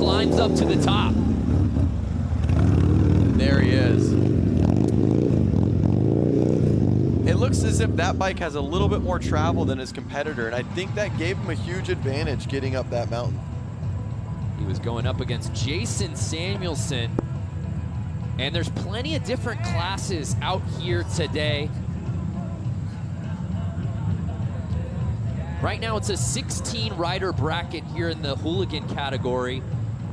climbs up to the top. There he is. It looks as if that bike has a little bit more travel than his competitor, and I think that gave him a huge advantage getting up that mountain. He was going up against Jason Samuelson, and there's plenty of different classes out here today. Right now it's a 16 rider bracket here in the hooligan category.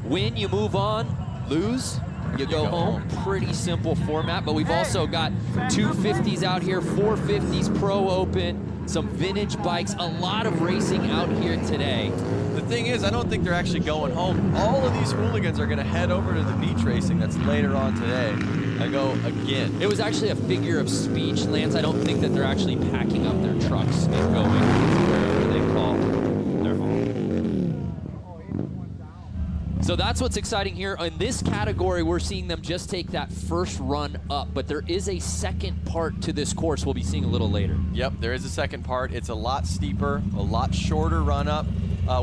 Win, you move on. Lose, you go home. Pretty simple format, but we've also got 250s out here, 450s Pro Open, some vintage bikes, a lot of racing out here today. The thing is, I don't think they're actually going home. All of these hooligans are going to head over to the beach racing that's later on today and go again. It was actually a figure of speech, Lance. I don't think that they're actually packing up their trucks and going wherever they call their home. So that's what's exciting here. In this category, we're seeing them just take that first run up, but there is a second part to this course we'll be seeing a little later. Yep, there is a second part. It's a lot steeper, a lot shorter run up.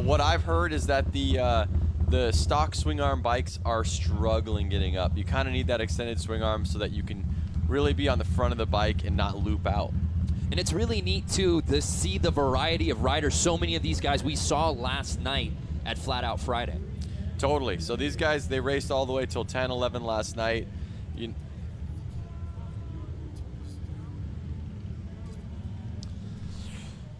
What I've heard is that the stock swing arm bikes are struggling getting up. You kind of need that extended swing arm so that you can really be on the front of the bike and not loop out. And it's really neat, too, to see the variety of riders. So many of these guys we saw last night at Flat Out Friday. Totally. So these guys, they raced all the way till 10, 11 last night.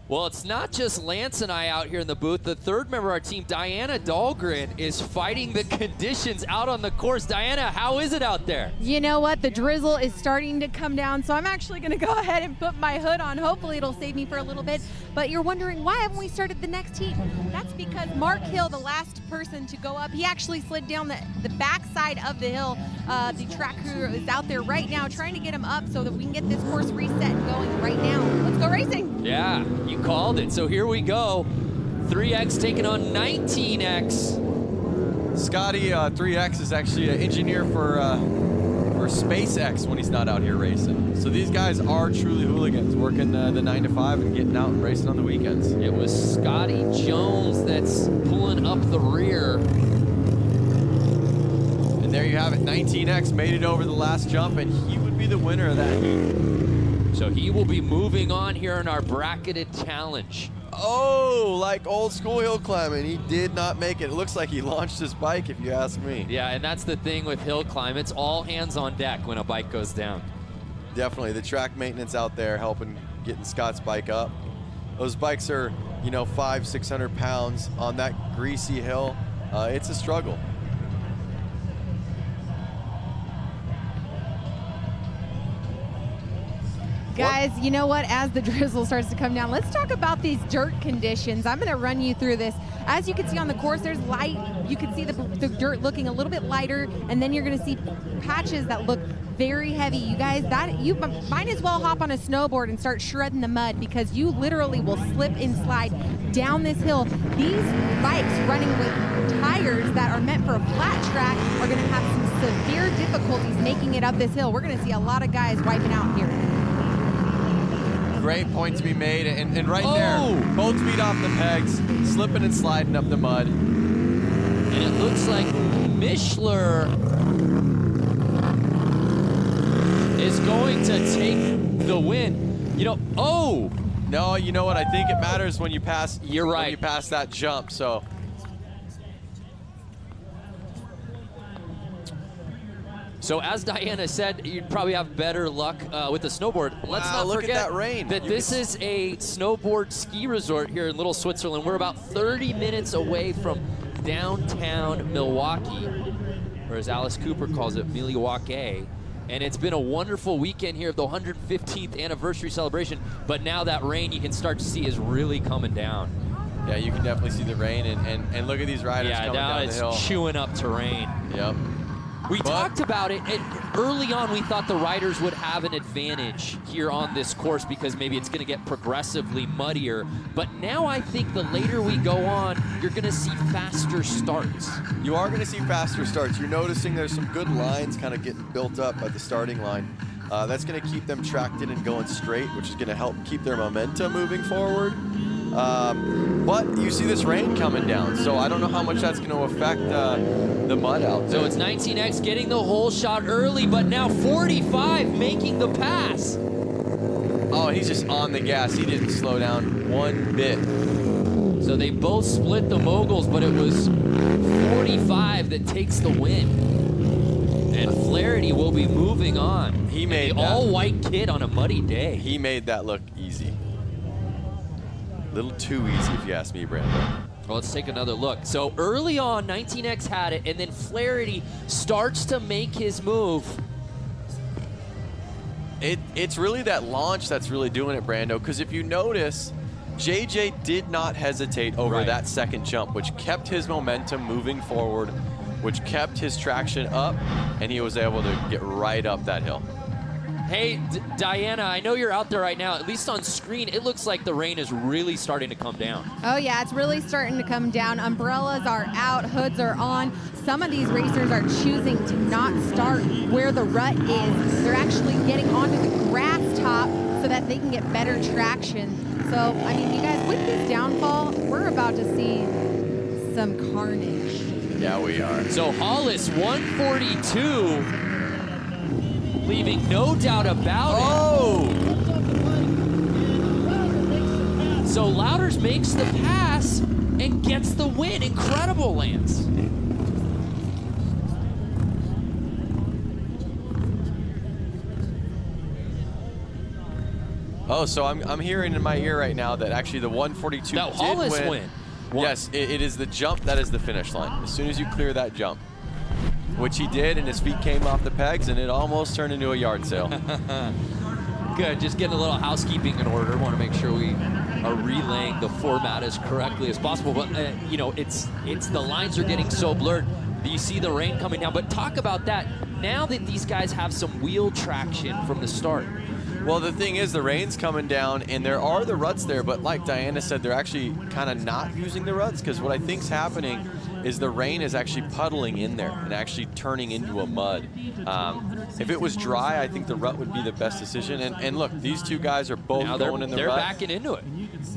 Well, it's not just Lance and I out here in the booth. The third member of our team, Diana Dahlgren, is fighting the conditions out on the course. Diana, how is it out there? You know what? The drizzle is starting to come down, so I'm actually going to go ahead and put my hood on. Hopefully it'll save me for a little bit. But you're wondering, why haven't we started the next heat? That's because Mark Hill, the last person to go up, he actually slid down the back side of the hill. The track crew is out there right now trying to get him up so that we can get this course reset and going right now. Let's go racing. Yeah, you called it. So here we go. 3X taking on 19X. Scotty 3X is actually an engineer for SpaceX when he's not out here racing. So these guys are truly hooligans, working the 9 to 5 and getting out and racing on the weekends. It was Scotty Jones that's pulling up the rear. And there you have it. 19X made it over the last jump, and he would be the winner of that heat. So he will be moving on here in our bracketed challenge. Oh, like old school hill climbing. He did not make it. It looks like he launched his bike, if you ask me. Yeah, and that's the thing with hill climb. It's all hands on deck when a bike goes down. Definitely. The track maintenance out there helping getting Scott's bike up. Those bikes are, you know, 500–600 pounds on that greasy hill. It's a struggle. Guys, you know what? As the drizzle starts to come down, let's talk about these dirt conditions. I'm going to run you through this. As you can see on the course, there's light. You can see the dirt looking a little bit lighter, and then you're going to see patches that look very heavy. You guys, you might as well hop on a snowboard and start shredding the mud, because you literally will slip and slide down this hill. These bikes running with tires that are meant for a flat track are going to have some severe difficulties making it up this hill. We're going to see a lot of guys wiping out here. Great point to be made, and right there, both feet off the pegs, slipping and sliding up the mud. And it looks like Mishler is going to take the win. You know, no, you know what? I think it matters when you pass. You're right. When you pass that jump, so. So as Diana said, you'd probably have better luck with the snowboard. Let's not look forget at that rain. that this is a snowboard ski resort here in Little Switzerland. We're about 30 minutes away from downtown Milwaukee, or as Alice Cooper calls it, Milwaukee. And it's been a wonderful weekend here of the 115th anniversary celebration. But now that rain you can start to see is really coming down. Yeah, you can definitely see the rain, and look at these riders coming down the hill. Yeah, now it's chewing up terrain. Yep. We talked about it, early on we thought the riders would have an advantage here on this course because maybe it's going to get progressively muddier. But now I think the later we go on, you're going to see faster starts. You are going to see faster starts. You're noticing there's some good lines kind of getting built up at the starting line. That's going to keep them tracked in and going straight, which is going to help keep their momentum moving forward. But you see this rain coming down, so I don't know how much that's going to affect the mud out there. So it's 19X getting the hole shot early, but now 45 making the pass. Oh, he's just on the gas. He didn't slow down one bit. So they both split the moguls, but it was 45 that takes the win. And Flaherty will be moving on. He made the all-white kid on a muddy day. He made that look easy. A little too easy, if you ask me, Brando. Well, let's take another look. So early on, 19X had it, and then Flaherty starts to make his move. It's really that launch that's really doing it, Brando, because if you notice, JJ did not hesitate over that second jump, which kept his momentum moving forward, which kept his traction up, and he was able to get right up that hill. Hey, Diana, I know you're out there right now. At least on screen, it looks like the rain is really starting to come down. Oh, yeah, it's really starting to come down. Umbrellas are out, hoods are on. Some of these racers are choosing to not start where the rut is. They're actually getting onto the grass top so that they can get better traction. So, I mean, you guys, with this downfall, we're about to see some carnage. Yeah, we are. So Hollis, 142, leaving no doubt about it. So Louders makes the pass and gets the win. Incredible, Lance. Oh, so I'm hearing in my ear right now that actually the 142 that did Hollis win. Yes, it is the jump that is the finish line. As soon as you clear that jump, which he did, and his feet came off the pegs, and it almost turned into a yard sale. Good, just getting a little housekeeping in order. Want to make sure we are relaying the format as correctly as possible. But you know, it's the lines are getting so blurred. You see the rain coming down. But talk about that. Now that these guys have some wheel traction from the start. Well, the thing is, the rain's coming down, and there are the ruts there, but like Diana said, they're actually kind of not using the ruts, because what I think's happening is the rain is actually puddling in there and actually turning into a mud. If it was dry, I think the rut would be the best decision. And look, these two guys are both going in the they're rut. They're backing into it.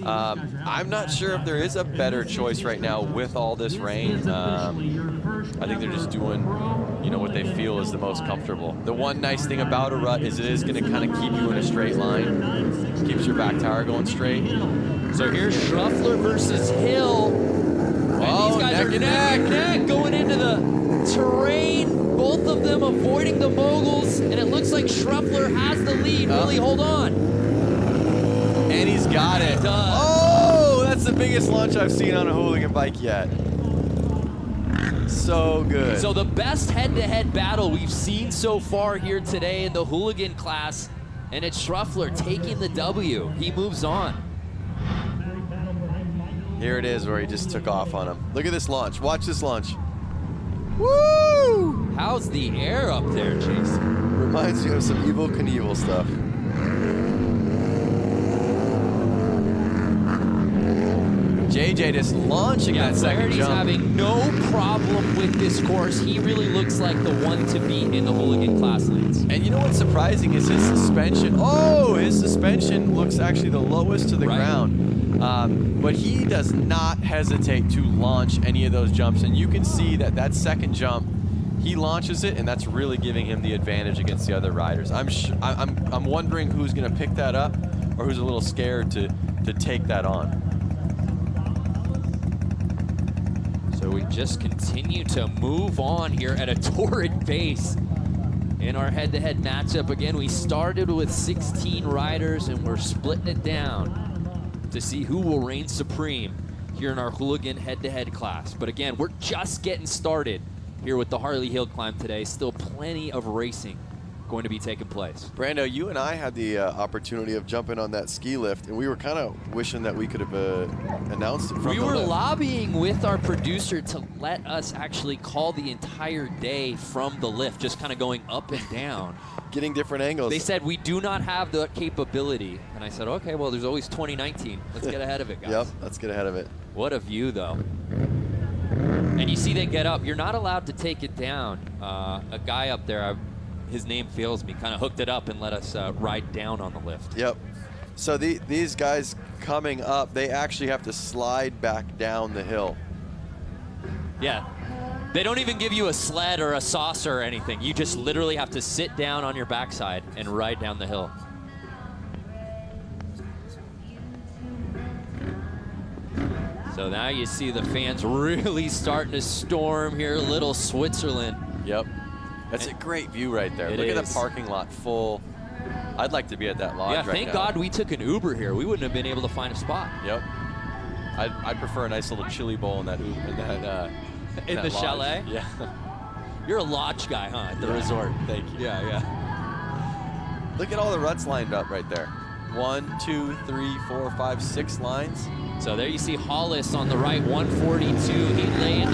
I'm not sure if there is a better choice right now with all this rain. I think they're just doing, you know, what they feel is the most comfortable. The one nice thing about a rut is it is going to kind of keep you in a straight line. Keeps your back tire going straight. So here's Schruffler versus Hill. And these guys are neck and neck going into the terrain. Both of them avoiding the moguls. And it looks like Schruffler has the lead. Really, hold on. And he's got it. He does. Oh, that's the biggest launch I've seen on a hooligan bike yet. So good. So the best head-to-head battle we've seen so far here today in the hooligan class, and it's Schruffler taking the W. He moves on. Here it is where he just took off on him. Look at this launch. Watch this launch. Woo! How's the air up there, Jason? Reminds me of some Evel Knievel stuff. JJ just launching that second jump. Having no problem with this course. He really looks like the one to beat in the hooligan class lanes. And you know what's surprising is his suspension. Oh, his suspension looks actually the lowest to the ground. But he does not hesitate to launch any of those jumps. And you can see that that second jump, he launches it, and that's really giving him the advantage against the other riders. I'm wondering who's going to pick that up or who's a little scared to take that on. So we just continue to move on here at a torrid pace in our head-to-head matchup. Again, we started with 16 riders, and we're splitting it down to see who will reign supreme here in our hooligan head-to-head class. But again, we're just getting started here with the Harley Hill Climb today. Still plenty of racing going to be taking place. Brando, you and I had the opportunity of jumping on that ski lift, and we were kind of wishing that we could have announced it from the lift. We were lobbying with our producer to let us actually call the entire day from the lift, just kind of going up and down. Getting different angles. They said we do not have the capability. And I said, okay, well, there's always 2019. Let's get ahead of it, guys. Yep, let's get ahead of it. What a view, though. And you see they get up. You're not allowed to take it down. A guy up there, his name fails me, kind of hooked it up and let us ride down on the lift. Yep. So these guys coming up, they actually have to slide back down the hill. Yeah. They don't even give you a sled or a saucer or anything. You just literally have to sit down on your backside and ride down the hill. So now you see the fans really starting to storm here, little Switzerland. Yep. That's a great view right there. Look at the parking lot full. I'd like to be at that lodge right now. Thank God we took an Uber here. We wouldn't have been able to find a spot. Yep. I'd prefer a nice little chili bowl in that Uber, in the lodge. chalet? Yeah. You're a lodge guy, huh, at the resort? Thank you. Yeah. Look at all the ruts lined up right there. 1, 2, 3, 4, 5, 6 lines. So there you see Hollis on the right, 142. He laid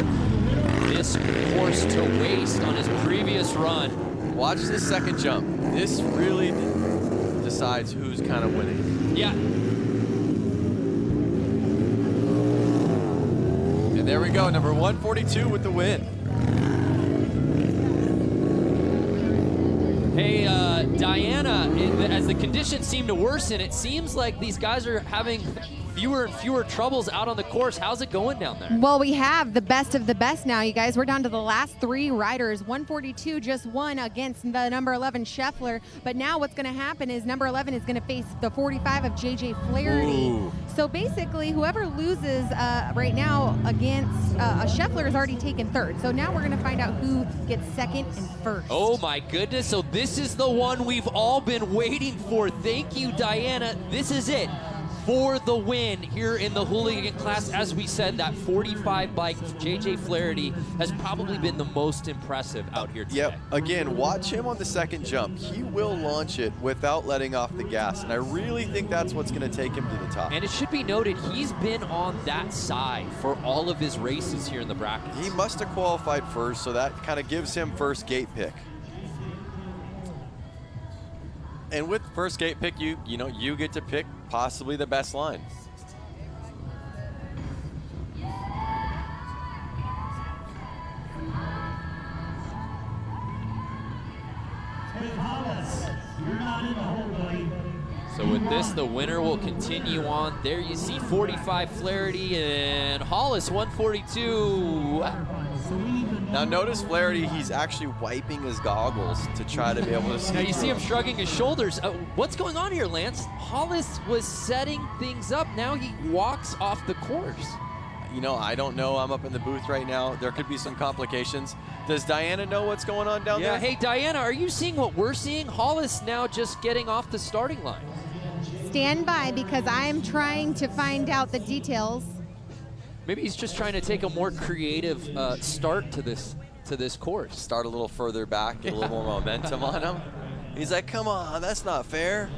this course to waste on his previous run. Watch this second jump. This really decides who's kind of winning. Yeah. And there we go, number 142 with the win. Hey, Diana, as the conditions seem to worsen, it seems like these guys are having fewer and fewer troubles out on the course. How's it going down there? Well, we have the best of the best now, you guys. We're down to the last 3 riders. 142 just won against the number 11 Scheffler. But now what's going to happen is number 11 is going to face the 45 of JJ Flaherty. Ooh. So basically, whoever loses right now against Scheffler has already taken 3rd. So now we're going to find out who gets 2nd and 1st. Oh my goodness, so this is the one we've all been waiting for. Thank you, Diana. This is it for the win here in the hooligan class. As we said, that 45 bike, JJ Flaherty, has probably been the most impressive out here today. Yep, again, watch him on the second jump. He will launch it without letting off the gas, and I really think that's what's going to take him to the top. And it should be noted, he's been on that side for all of his races here in the brackets. He must have qualified first, so that kind of gives him first gate pick. And with first gate pick, you get to pick possibly the best line. So with this, the winner will continue on. There you see 45 Flaherty and Hollis 142. Now notice Flaherty, he's actually wiping his goggles to try to be able to see. Now you see him shrugging his shoulders. What's going on here, Lance? Hollis was setting things up. Now he walks off the course. You know, I don't know. I'm up in the booth right now. There could be some complications. Does Diana know what's going on down there? Yeah, hey, Diana, are you seeing what we're seeing? Hollis now just getting off the starting line. Stand by, because I am trying to find out the details. Maybe he's just trying to take a more creative start to this course. Start a little further back, get a little more momentum on him. He's like, come on, that's not fair.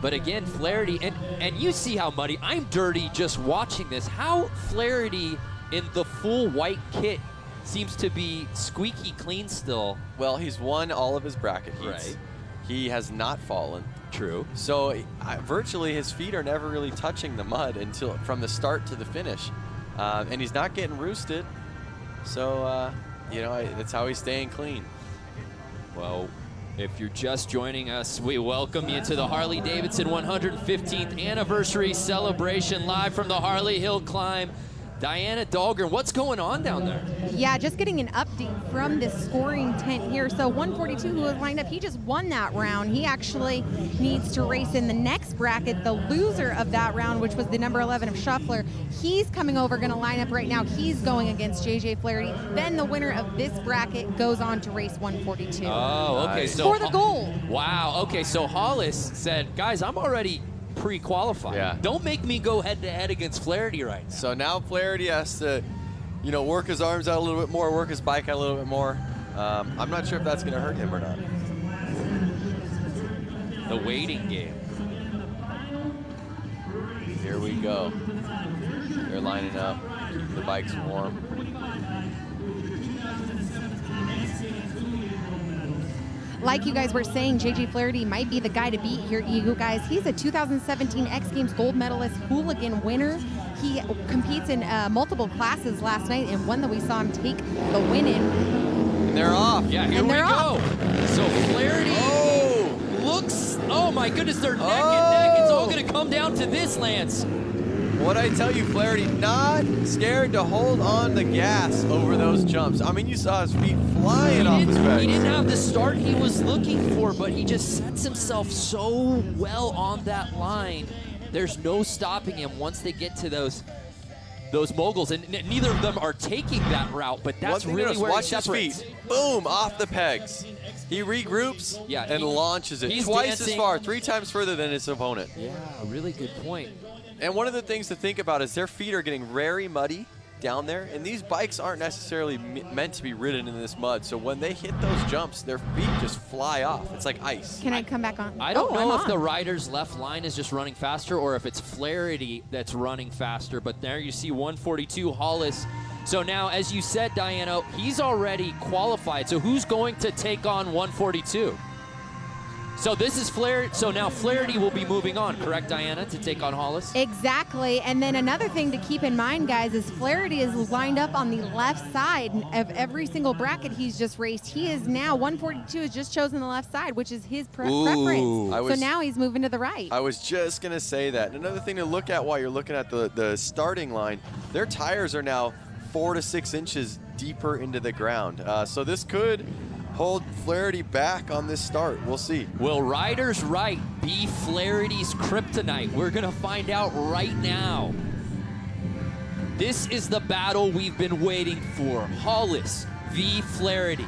But again, Flaherty, and you see how muddy. I'm dirty just watching this. How Flaherty in the full white kit seems to be squeaky clean still. Well, he's won all of his bracket heats. Right. He has not fallen. True. So virtually his feet are never really touching the mud until from the start to the finish. And he's not getting roosted. So, you know, that's how he's staying clean. Well, if you're just joining us, we welcome you to the Harley-Davidson 115th anniversary celebration live from the Harley Hill Climb. Diana Dahlgren, what's going on down there? Yeah, just getting an update from this scoring tent here. So 142, who was lined up, he just won that round. He actually needs to race in the next bracket. The loser of that round, which was the number 11 of Scheffler, he's coming over, going to line up right now. He's going against JJ Flaherty. Then the winner of this bracket goes on to race 142. Oh, okay. Nice. So for the gold. Wow. Okay, so Hollis said, guys, I'm already pre-qualified. Yeah. Don't make me go head-to-head against Flaherty right now. So now Flaherty has to, you know, work his arms out a little bit more, work his bike out a little bit more. I'm not sure if that's going to hurt him or not. The waiting game. Here we go. They're lining up, keep the bikes warm. Like you guys were saying, JJ Flaherty might be the guy to beat here, you guys. He's a 2017 X Games gold medalist, hooligan winner. He competes in multiple classes last night, and one that we saw him take the win in. And they're off. Yeah, here we go. So Flaherty looks Oh my goodness, they're neck and neck. It's all going to come down to this, Lance. What I tell you, Flaherty, not scared to hold on the gas over those jumps. I mean, you saw his feet flying off his pegs. He didn't have the start he was looking for, but he just sets himself so well on that line. There's no stopping him once they get to those moguls, and neither of them are taking that route, but that's really where he separates. His feet. Boom, off the pegs. He regroups and launches it twice as far, 3 times further than his opponent. Yeah, really good point. And one of the things to think about is their feet are getting very muddy down there, and these bikes aren't necessarily meant to be ridden in this mud. So when they hit those jumps, their feet just fly off. It's like ice. Can I come back on? I don't know if the rider's left line is just running faster or if it's Flaherty that's running faster, but there you see 142 Hollis. So now, as you said, Diana, he's already qualified. So who's going to take on 142? So this is Flaherty. So now Flaherty will be moving on, correct, Diana, to take on Hollis? Exactly. And then another thing to keep in mind, guys, is Flaherty is lined up on the left side of every single bracket he's just raced. He is now, 142 has just chosen the left side, which is his preference. So now he's moving to the right. I was just going to say that. Another thing to look at while you're looking at the starting line, their tires are now 4 to 6 inches deeper into the ground. So this could hold Flaherty back on this start. We'll see. Will Riders Right be Flaherty's kryptonite? We're going to find out right now. This is the battle we've been waiting for. Hollis v. Flaherty.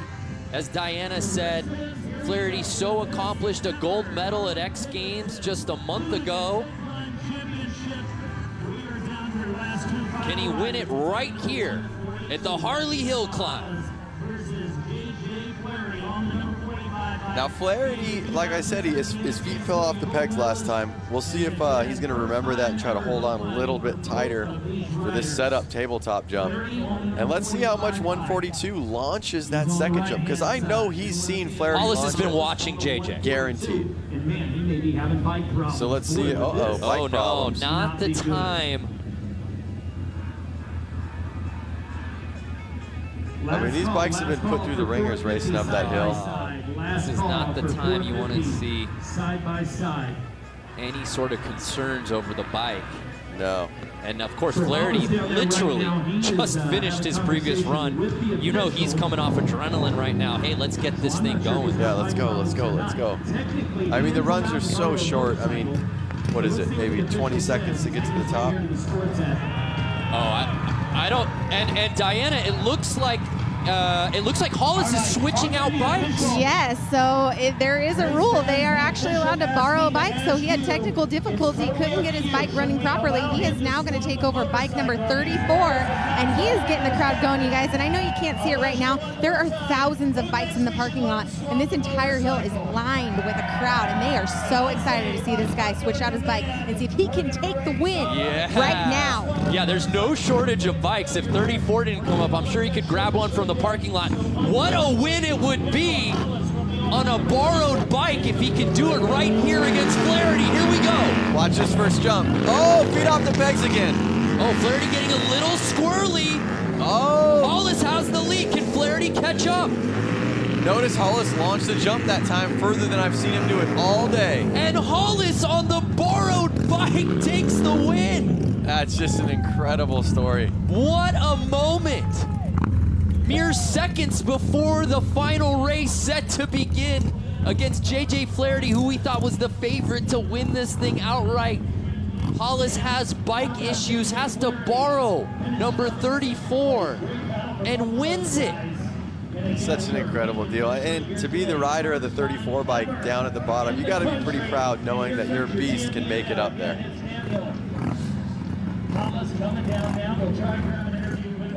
As Diana said, Flaherty so accomplished a gold medal at X Games just a month ago. Can he win it right here at the Harley Hill Climb? Now Flaherty, like I said, his feet fell off the pegs last time. We'll see if he's going to remember that and try to hold on a little bit tighter for this setup tabletop jump. And let's see how much 142 launches that second jump, because I know he's seen Flaherty. Hollis has been watching JJ. Guaranteed. So let's see. Bike problems. No, not the time. I mean, these bikes have been put through the ringers racing up that hill. This is not the time you want to see any sort of concerns over the bike. No. And of course, Flaherty literally just finished his previous run. You know he's coming off adrenaline right now. Hey, let's get this thing going. Yeah, let's go, let's go, let's go. I mean, the runs are so short. I mean, what is it, maybe 20 seconds to get to the top? Oh, I don't, and Diana, it looks like Hollis is switching out bikes. Yes, so there is a rule. They are actually allowed to borrow a bike, so he had technical difficulty, couldn't get his bike running properly. He is now going to take over bike number 34, and he is getting the crowd going, you guys. And I know you can't see it right now. There are thousands of bikes in the parking lot, and this entire hill is lined with a crowd, and they are so excited to see this guy switch out his bike and see if he can take the win right now. Yeah, there's no shortage of bikes. If 34 didn't come up, I'm sure he could grab one from the parking lot. What a win it would be on a borrowed bike if he can do it right here against Flaherty. Here we go. Watch this first jump. Oh, feet off the pegs again. Oh, Flaherty getting a little squirrely. Oh. Hollis has the lead. Can Flaherty catch up? Notice Hollis launched the jump that time further than I've seen him do it all day. And Hollis on the borrowed bike takes the win. That's just an incredible story. What a moment. Mere seconds before the final race set to begin against JJ Flaherty, who we thought was the favorite to win this thing outright. Hollis has bike issues, has to borrow number 34, and wins it. Such an incredible deal. And to be the rider of the 34 bike down at the bottom, you got to be pretty proud knowing that your beast can make it up there.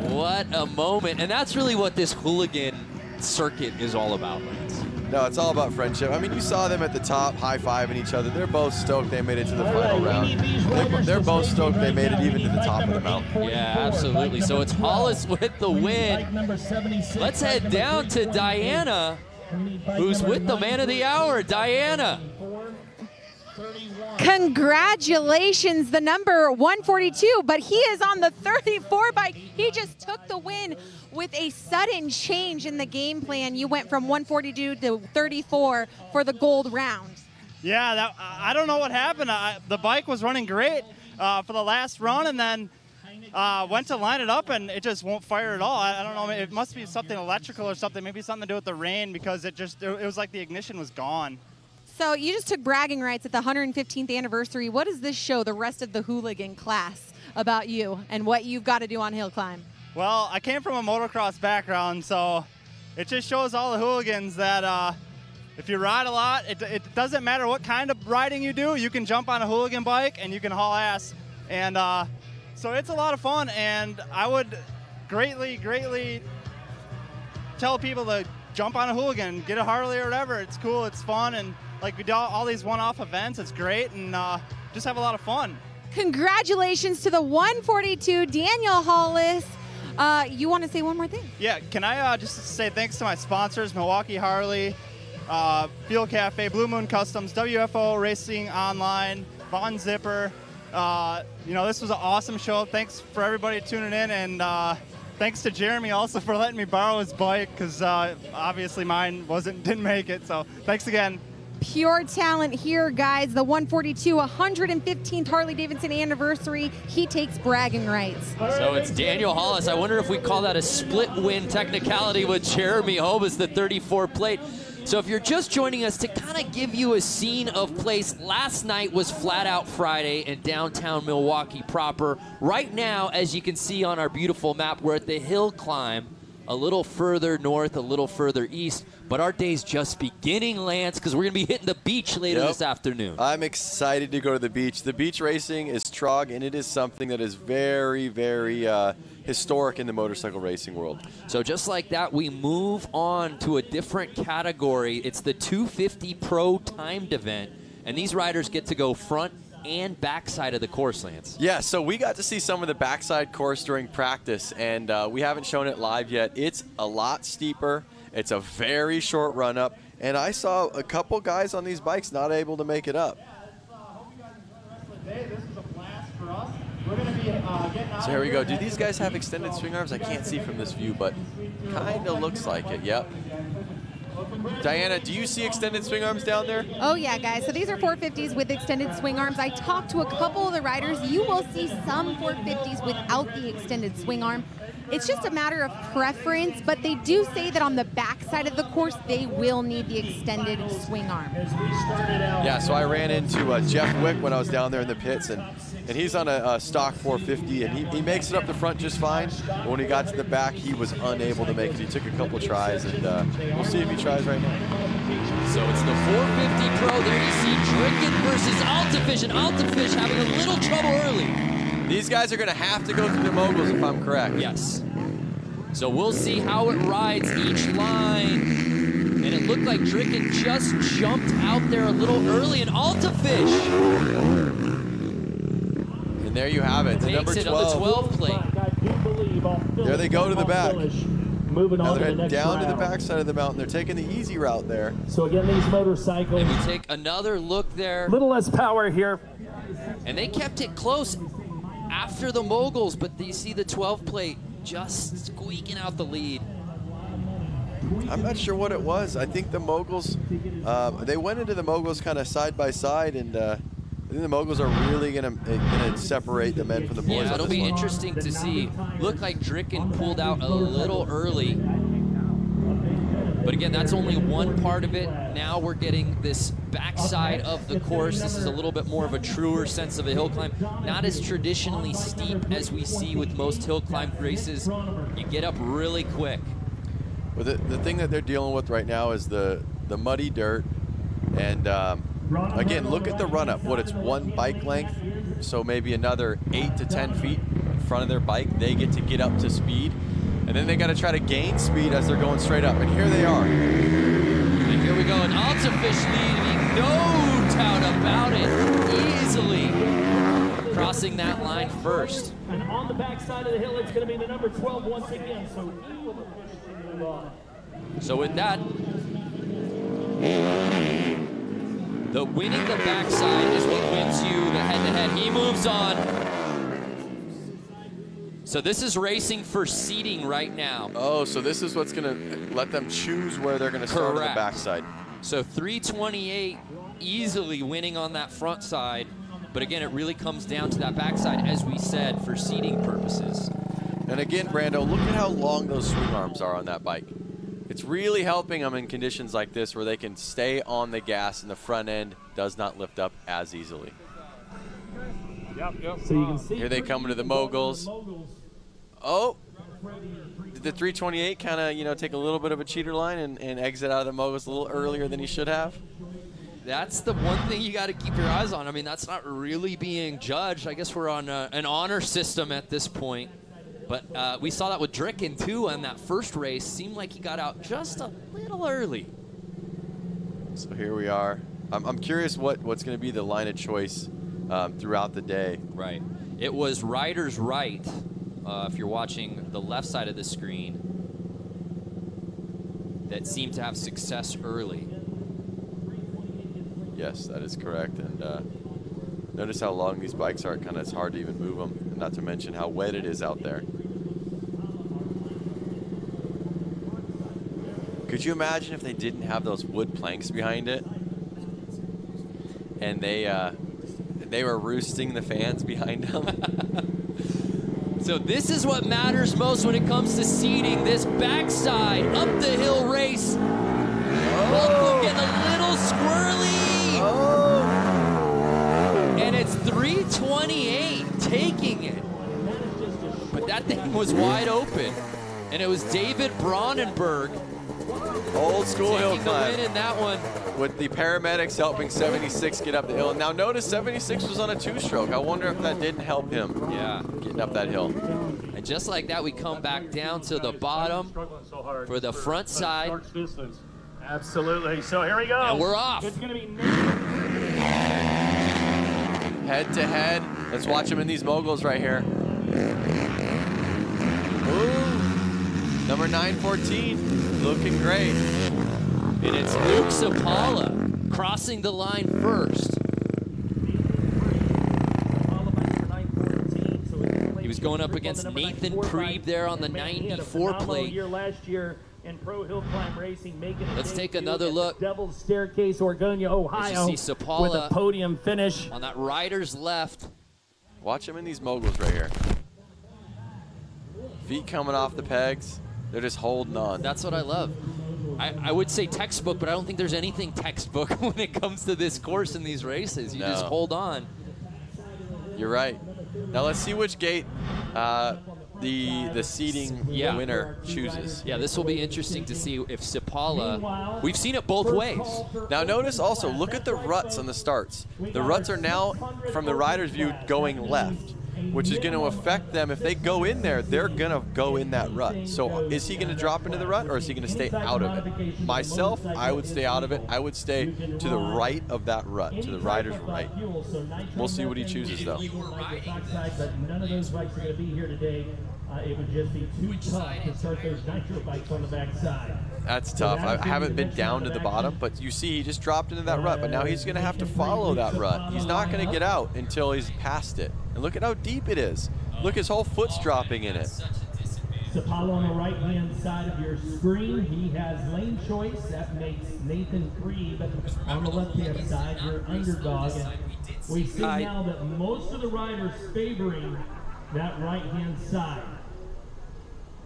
What a moment. And that's really what this hooligan circuit is all about, Lance. No, it's all about friendship. I mean, you saw them at the top high-fiving each other. They're both stoked they made it to the final round. They're both stoked they made it even to the top of the mountain. Yeah, absolutely. So it's Hollis with the win. Let's head down to Diana, who's with the man of the hour. Diana. Congratulations, the number 142, but he is on the 34 bike. He just took the win with a sudden change in the game plan. You went from 142 to 34 for the gold round. Yeah, I don't know what happened. The bike was running great for the last run, and then went to line it up, and it just won't fire at all. I don't know. It must be something electrical or something. Maybe something to do with the rain, because it was like the ignition was gone. So you just took bragging rights at the 115th anniversary. What does this show the rest of the hooligan class about you and what you've got to do on hill climb? Well, I came from a motocross background, so it just shows all the hooligans that if you ride a lot, it doesn't matter what kind of riding you do. You can jump on a hooligan bike and you can haul ass. And so it's a lot of fun, and I would greatly, greatly tell people to jump on a hooligan, get a Harley or whatever. It's cool, it's fun, and like we do all these one-off events. It's great, and just have a lot of fun. Congratulations to the 142, Daniel Hollis. You want to say one more thing? Yeah, can I just say thanks to my sponsors, Milwaukee Harley, Fuel Cafe, Blue Moon Customs, WFO Racing Online, Von Zipper. This was an awesome show. Thanks for everybody tuning in, and thanks to Jeremy also for letting me borrow his bike, because obviously mine didn't make it. So thanks again. Pure talent here, guys. The 142, 115th Harley-Davidson anniversary. He takes bragging rights. So it's Daniel Hollis. I wonder if we call that a split win technicality with Jeremy Hobus, the 34 plate. So if you're just joining us, to kind of give you a scene of place, last night was Flat Out Friday in downtown Milwaukee proper. Right now, as you can see on our beautiful map, we're at the hill climb, a little further north, a little further east. But our day's just beginning, Lance, because we're going to be hitting the beach later this afternoon. I'm excited to go to the beach. The beach racing is trog, and it is something that is very, very historic in the motorcycle racing world. So just like that, we move on to a different category. It's the 250 Pro timed event, and these riders get to go front and backside of the course, Lance. Yeah, so we got to see some of the backside course during practice, and we haven't shown it live yet. It's a lot steeper. It's a very short run up, and I saw a couple guys on these bikes not able to make it up. So here we go. Do these guys have extended swing arms? I can't see from this view, but kind of looks like it. Yep. Diana, do you see extended swing arms down there? Oh yeah, guys. So these are 450s with extended swing arms. I talked to a couple of the riders. You will see some 450s without the extended swing arm. It's just a matter of preference, but they do say that on the backside of the course, they will need the extended swing arm. Yeah, so I ran into Jeff Wick when I was down there in the pits, and he's on a stock 450, and he makes it up the front just fine. But when he got to the back, he was unable to make it. He took a couple tries, and we'll see if he tries right now. So it's the 450 Pro. There you see Dricken versus Altafish, and Altafish having a little trouble early. These guys are going to have to go through the moguls, if I'm correct. Yes. So we'll see how it rides each line. And it looked like Dricken just jumped out there a little early, and Altafish. And there you have it, the number 12. On the 12 plate. There they go to the back. Moving now on they're to the next down round. to the back side of the mountain. They're taking the easy route there. So again, these motorcycles. And we take another look there. A little less power here. And they kept it close after the moguls, but you see the 12 plate just squeaking out the lead. I'm not sure what it was. I think the moguls, they went into the moguls kind of side by side, and I think the moguls are really gonna separate the men from the boys. Yeah, it'll be interesting to see. Looked like Dricken pulled out a little early. But again, that's only one part of it. Now we're getting this backside of the course. This is a little bit more of a truer sense of a hill climb. Not as traditionally steep as we see with most hill climb races. You get up really quick. Well, the thing that they're dealing with right now is the muddy dirt. And again, look at the run up. It's one bike length, so maybe another 8 to 10 feet in front of their bike. They get up to speed. And then they got to try to gain speed as they're going straight up. And here they are. And here we go. An Altafish leading, no doubt about it. Easily crossing that line first. And on the backside of the hill, it's going to be the number 12 once again. So he will push to move on. So with that, the winning the backside is what wins you the head-to-head. He moves on. So this is racing for seating right now. Oh, so this is what's going to let them choose where they're going to start on the backside. So 328 easily winning on that front side. But again, it really comes down to that backside, as we said, for seating purposes. And again, Brando, look at how long those swing arms are on that bike. It's really helping them in conditions like this where they can stay on the gas and the front end does not lift up as easily. Yep. So you can see here they come into the moguls. Oh, did the 328 kind of, you know, take a little bit of a cheater line and exit out of the moguls a little earlier than he should have? That's the one thing you got to keep your eyes on. I mean, that's not really being judged. I guess we're on an honor system at this point. But we saw that with Dricken, too, on that first race. Seemed like he got out just a little early. So here we are. I'm curious what's going to be the line of choice throughout the day. Right. It was riders right, if you're watching the left side of the screen, that seemed to have success early. Yes, that is correct. And notice how long these bikes are. It's hard to even move them, and not to mention how wet it is out there. Could you imagine if they didn't have those wood planks behind it, and they were roosting the fans behind them? So this is what matters most when it comes to seating. This backside up the hill race. Welcome getting a little squirrely. And it's 328 taking it. But that thing was wide open. And it was David Brandenburg. Old school hill taking the climb. win in that one. With the paramedics helping 76 get up the hill. And now notice 76 was on a two-stroke. I wonder if that didn't help him getting up that hill. And just like that, we come back down to the bottom for the front side. Absolutely. So here we go. And we're off. It's going to be head to head. Let's watch him in these moguls right here. Ooh. Number 914, looking great. And it's Luke Sapala crossing the line first. He was going up against Nathan Preeb there on the 94 plate. Last year in Pro Hill Climb Racing, making Let's take another look. Devil's Staircase, Orgonia, Ohio, you see Sapala with a podium finish on that rider's left. Watch him in these moguls right here. Feet coming off the pegs. They're just holding on. That's what I love. I would say textbook, but I don't think there's anything textbook when it comes to this course and these races. You just hold on. You're right. Now let's see which gate the seating winner chooses. Yeah, this will be interesting to see if Sapala, we've seen it both ways. Now notice also, look at the ruts on the starts. The ruts are now, from the rider's view, going left, which is going to affect them. If they go in there, they're going to go in that rut. So is he going to drop into the rut, or is he going to stay out of it? Myself, I would stay out of it. I would stay to the right of that rut, to the rider's right. We'll see what he chooses, though. But none of those bikes are going to be here today. It would just be too tough to start those nitro bikes on the backside. That's tough. I haven't been down to the bottom, but you see he just dropped into that rut, but now he's going to have to follow that rut. He's not going to get out until he's past it. And look at how deep it is. Look, his whole foot's dropping in it. Sapala on the right-hand side of your screen. He has lane choice. That makes Nathan Preeb on the left-hand side, your underdog. And we see now that most of the riders favoring that right-hand side.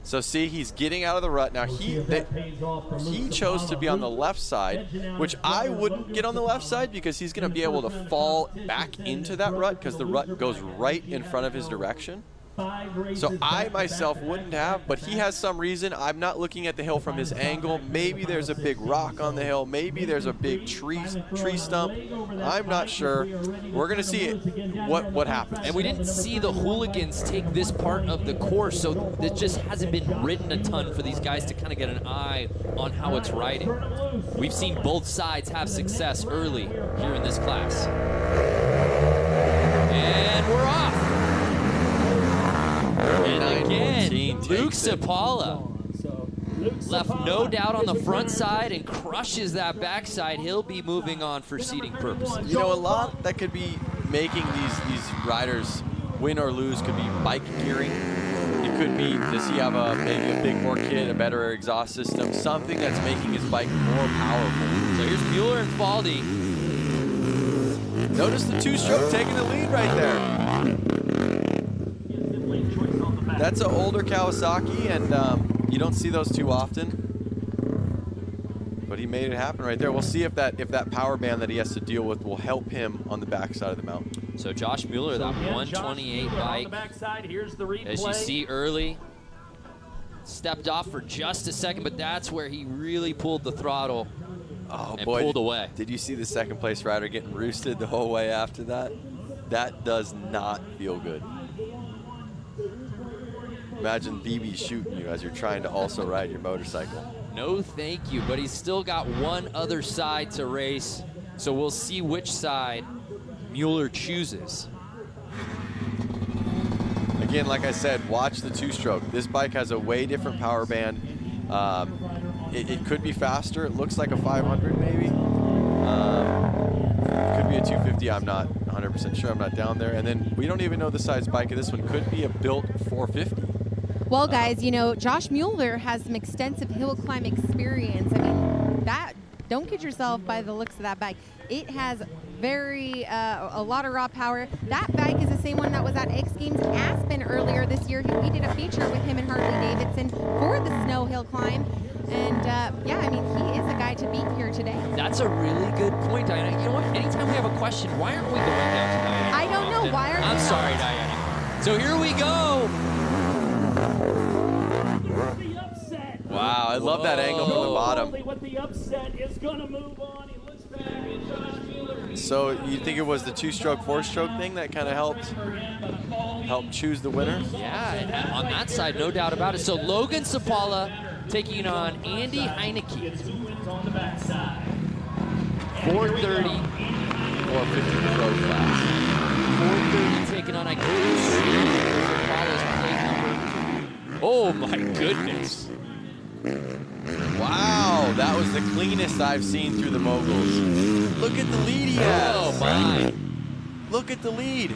So see, he's getting out of the rut. Now he chose to be on the left side, which I wouldn't get on the left side because he's going to be able to fall back into that rut because the rut goes right in front of his direction. So I myself wouldn't have, but he has some reason. I'm not looking at the hill from his angle. Maybe there's a big rock on the hill. Maybe there's a big tree stump. I'm not sure. We're going to see what happens. And we didn't see the hooligans take this part of the course, so it just hasn't been ridden a ton for these guys to kind of get an eye on how it's riding. We've seen both sides have success early here in this class. And we're off. And again, Luke Sapala left no doubt on the front side and crushes that backside. He'll be moving on for seating purposes. You know, a lot that could be making these riders win or lose could be bike gearing. It could be, does he have maybe a big bore kit, a better exhaust system, something that's making his bike more powerful. So here's Mueller and Faldy. Notice the two-stroke taking the lead right there. That's an older Kawasaki, and you don't see those too often. But he made it happen right there. We'll see if that power band that he has to deal with will help him on the backside of the mountain. So Josh Mueller, that 128 bike, as you see early, stepped off for just a second, but that's where he really pulled the throttle and pulled away. Did you see the second place rider getting roosted the whole way after that? That does not feel good. Imagine BB shooting you as you're trying to also ride your motorcycle. No thank you, but he's still got one other side to race, so we'll see which side Mueller chooses. Again, like I said, watch the two-stroke. This bike has a way different power band. It could be faster. It looks like a 500 maybe. It could be a 250. I'm not 100% sure. I'm not down there. And then we don't even know the size bike of this one. Could be a built 450. Well, guys, you know, Josh Mueller has some extensive hill climb experience. I mean, don't kid yourself by the looks of that bike. It has a lot of raw power. That bike is the same one that was at X Games Aspen earlier this year. We did a feature with him and Harley-Davidson for the snow hill climb. And, yeah, I mean, he is a guy to beat here today. That's a really good point, Diana. You know what? Anytime we have a question, why aren't we going down to Diana? I don't know. Why aren't we? I'm sorry, Diana. So here we go. Wow, I love that angle from the bottom. So you think it was the two-stroke, four-stroke thing that kind of helped choose the winner? Yeah, and on that side, no doubt about it. So Logan Sapala taking on Andy Heineke. 430. 450 the road class. 430 taking on Sapala's plate number. Oh my goodness. Wow, that was the cleanest I've seen through the moguls. Look at the lead he has. Oh my. Look at the lead.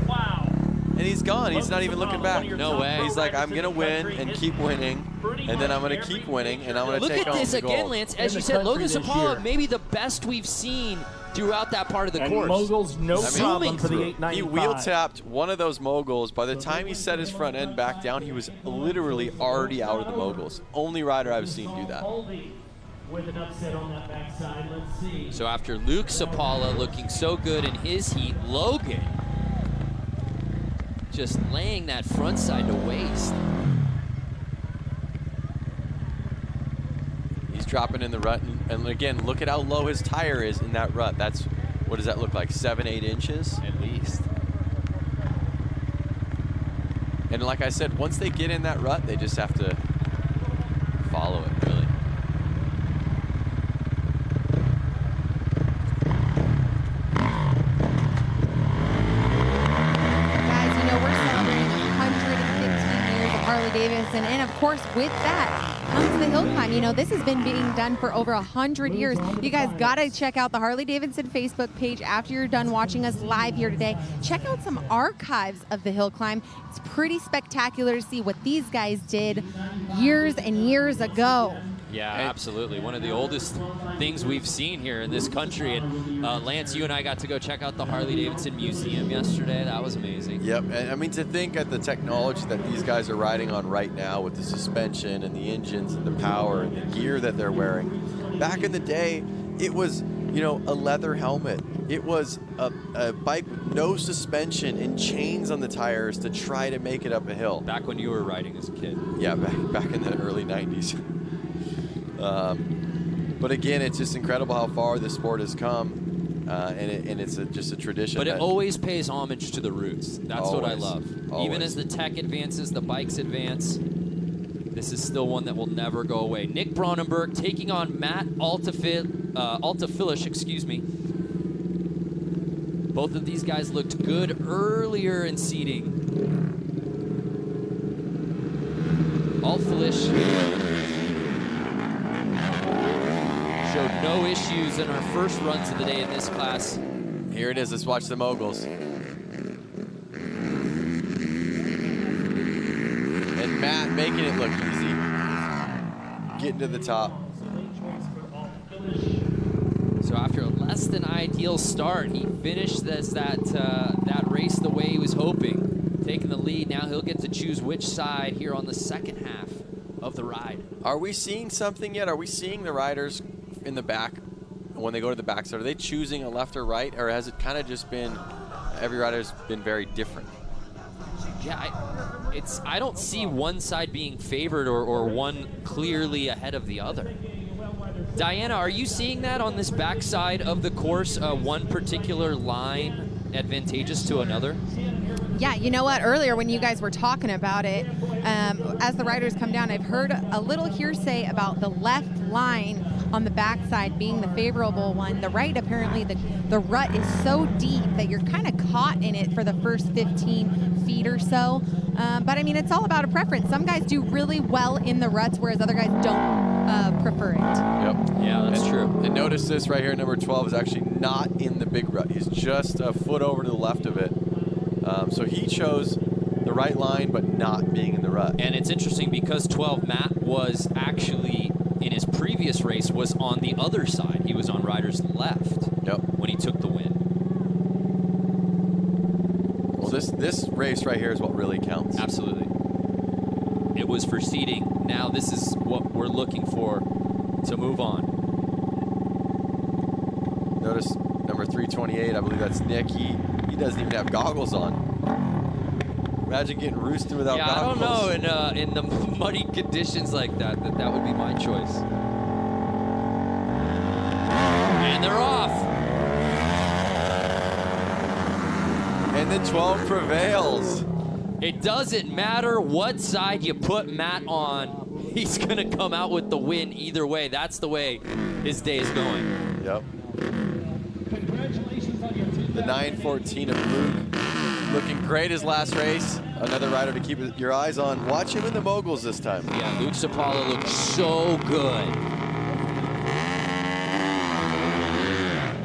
Wow. And he's gone. He's not even looking back. No way. He's like, I'm going to win and keep winning, and then I'm going to keep winning, and I'm going to take home the gold. Look at this again, Lance. As you said, Logan Sapala, maybe the best we've seen throughout that part of the course. Moguls, no problem for the 895. He wheel tapped one of those moguls. By the time he set his front end back down, he was literally already out of the moguls. Only rider I've seen do that. With an upset on that backside. Let's see. So after Luke Sapala looking so good in his heat, Logan just laying that front side to waste. He's dropping in the rut, and again, look at how low his tire is in that rut. That's, what does that look like, 7-8 inches? At least. And like I said, once they get in that rut, they just have to follow it, really. Guys, you know, we're celebrating 115 years of Harley-Davidson, and of course, with that comes the hill climb. You know, this has been being done for over 100 years. You guys got to check out the Harley-Davidson Facebook page after you're done watching us live here today. Check out some archives of the hill climb. It's pretty spectacular to see what these guys did years and years ago. Yeah, absolutely. One of the oldest things we've seen here in this country. And Lance, you and I got to go check out the Harley-Davidson Museum yesterday. That was amazing. Yep, and I mean, to think at the technology that these guys are riding on right now with the suspension and the engines and the power and the gear that they're wearing. Back in the day, it was, you know, a leather helmet. It was a bike with no suspension and chains on the tires to try to make it up a hill. Back when you were riding as a kid. Yeah, back in the early 90s. But again, it's just incredible how far this sport has come, and it's just a tradition. But it always pays homage to the roots. That's what I love. Always. Even as the tech advances, the bikes advance, this is still one that will never go away. Nick Bronnenberg taking on Matt Altafilish, excuse me. Both of these guys looked good earlier in seeding. Altafilish showed no issues in our first runs of the day in this class. Here it is. Let's watch the moguls. And Matt making it look easy. Getting to the top. So after a less than ideal start, he finished that race the way he was hoping, taking the lead. Now he'll get to choose which side here on the second half of the ride. Are we seeing something yet? Are we seeing the riders in the back when they go to the backside? Are they choosing a left or right, or has it kind of just been every rider's been very different? Yeah, I don't see one side being favored or one clearly ahead of the other. Diana, are you seeing that on this backside of the course, one particular line advantageous to another? Yeah, you know what? Earlier when you guys were talking about it, as the riders come down, I've heard a little hearsay about the left line on the backside being the favorable one. The right, apparently, the rut is so deep that you're kind of caught in it for the first 15 feet or so. But I mean, it's all about a preference. Some guys do really well in the ruts, whereas other guys don't prefer it. Yep. Yeah, that's true. And notice this right here, number 12 is actually not in the big rut. He's just a foot over to the left of it. So he chose the right line, but not being in the rut. And it's interesting because 12 Matt was actually, in his previous race, was on the other side. He was on rider's left when he took the win. Well, this race right here is what really counts. Absolutely. It was for seeding. Now this is what we're looking for to move on. Notice number 328, I believe that's Nick. He doesn't even have goggles on. Imagine getting roosted without goggles. Yeah, I don't know in the muddy conditions like that would be my choice. And they're off. And the 12 prevails. It doesn't matter what side you put Matt on. He's going to come out with the win either way. That's the way his day is going. Yep. The 9:14 of Luke, looking great his last race. Another rider to keep your eyes on. Watch him in the moguls this time. Yeah, Luke Sapala looked so good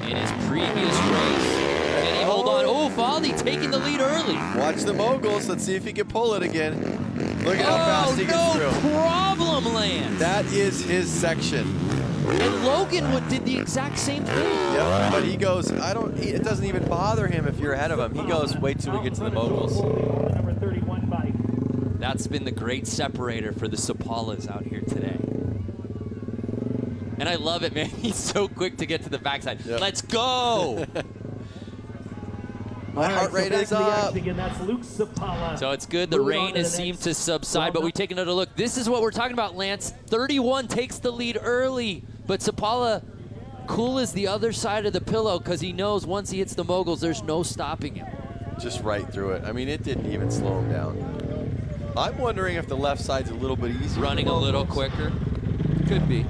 in his previous race. Can he hold on? Oh, Faldi taking the lead early. Watch the moguls. Let's see if he can pull it again. Look at how fast he gets through. No problem, Lance. That is his section. And Logan did the exact same thing. Yep, but he goes, it doesn't even bother him if you're ahead of him. He goes, wait till we get to the moguls. Number 31 bike. That's been the great separator for the Sapalas out here today. And I love it, man. He's so quick to get to the backside. Yep. Let's go! My heart rate is up. Again, that's Luke Sapala. So it's good. The rain has seemed to subside, but we take another look. This is what we're talking about, Lance. 31 takes the lead early, but Sapala cool as the other side of the pillow because he knows once he hits the moguls, there's no stopping him. Just right through it. I mean, it didn't even slow him down. I'm wondering if the left side's a little bit easier. Running a little quicker. Could be.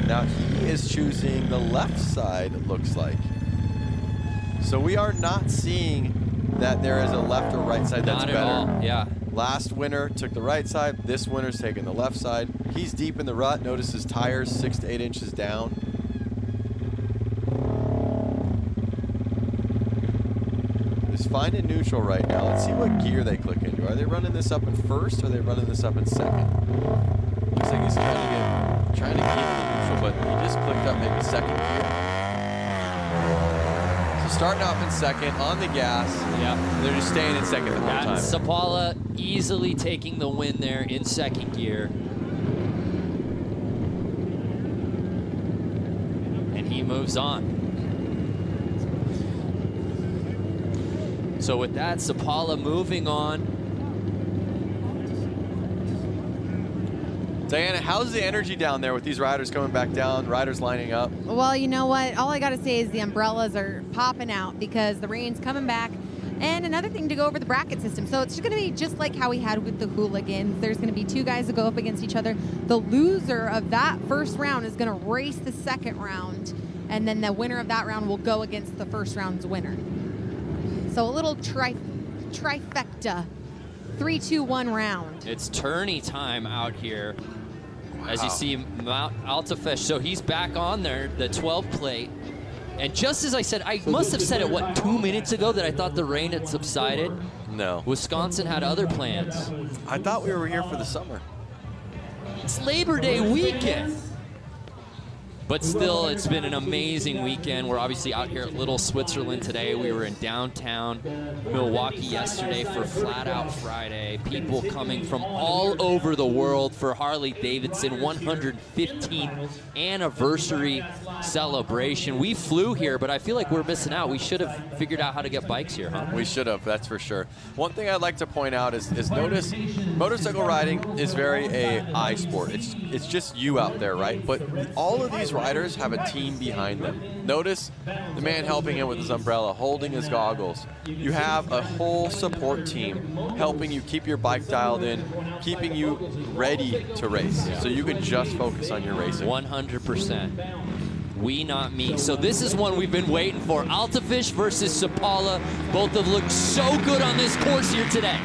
Now he is choosing the left side, it looks like. So we are not seeing that there is a left or right side that's better. Not at all, yeah. Last winner took the right side. This winner's taking the left side. He's deep in the rut. Notice his tires 6 to 8 inches down. He's finding neutral right now. Let's see what gear they click into. Are they running this up in first or are they running this up in second? Looks like he's trying to get the neutral, but he just clicked up maybe second gear. Starting off in second on the gas. Yeah. They're just staying in second the whole time. Sapala easily taking the win there in second gear. And he moves on. So with that, Sapala moving on. Diana, how's the energy down there with these riders coming back down, riders lining up? Well, you know what? All I got to say is the umbrellas are popping out because the rain's coming back. And another thing to go over the bracket system. So it's going to be just like how we had with the hooligans. There's going to be two guys that go up against each other. The loser of that first round is going to race the second round. And then the winner of that round will go against the first round's winner. So a little trifecta. 3-2-1 round. It's tourney time out here. Wow. As you see Mount Altafish. So he's back on there, the 12 plate. And just as I said, I must have said it, what, 2 minutes ago that I thought the rain had subsided? No. Wisconsin had other plans. I thought we were here for the summer. It's Labor Day weekend. But still, it's been an amazing weekend. We're obviously out here at Little Switzerland today. We were in downtown Milwaukee yesterday for Flat Out Friday. People coming from all over the world for Harley-Davidson 115th anniversary celebration. We flew here, but I feel like we're missing out. We should have figured out how to get bikes here, huh? We should have, that's for sure. One thing I'd like to point out is notice motorcycle riding is very a eye sport. It's just you out there, right? But all of these riders have a team behind them. Notice the man helping him with his umbrella, holding his goggles. You have a whole support team helping you keep your bike dialed in, keeping you ready to race, so you can just focus on your racing. 100%. We, not me. So this is one we've been waiting for. Altafish versus Sapala. Both have looked so good on this course here today.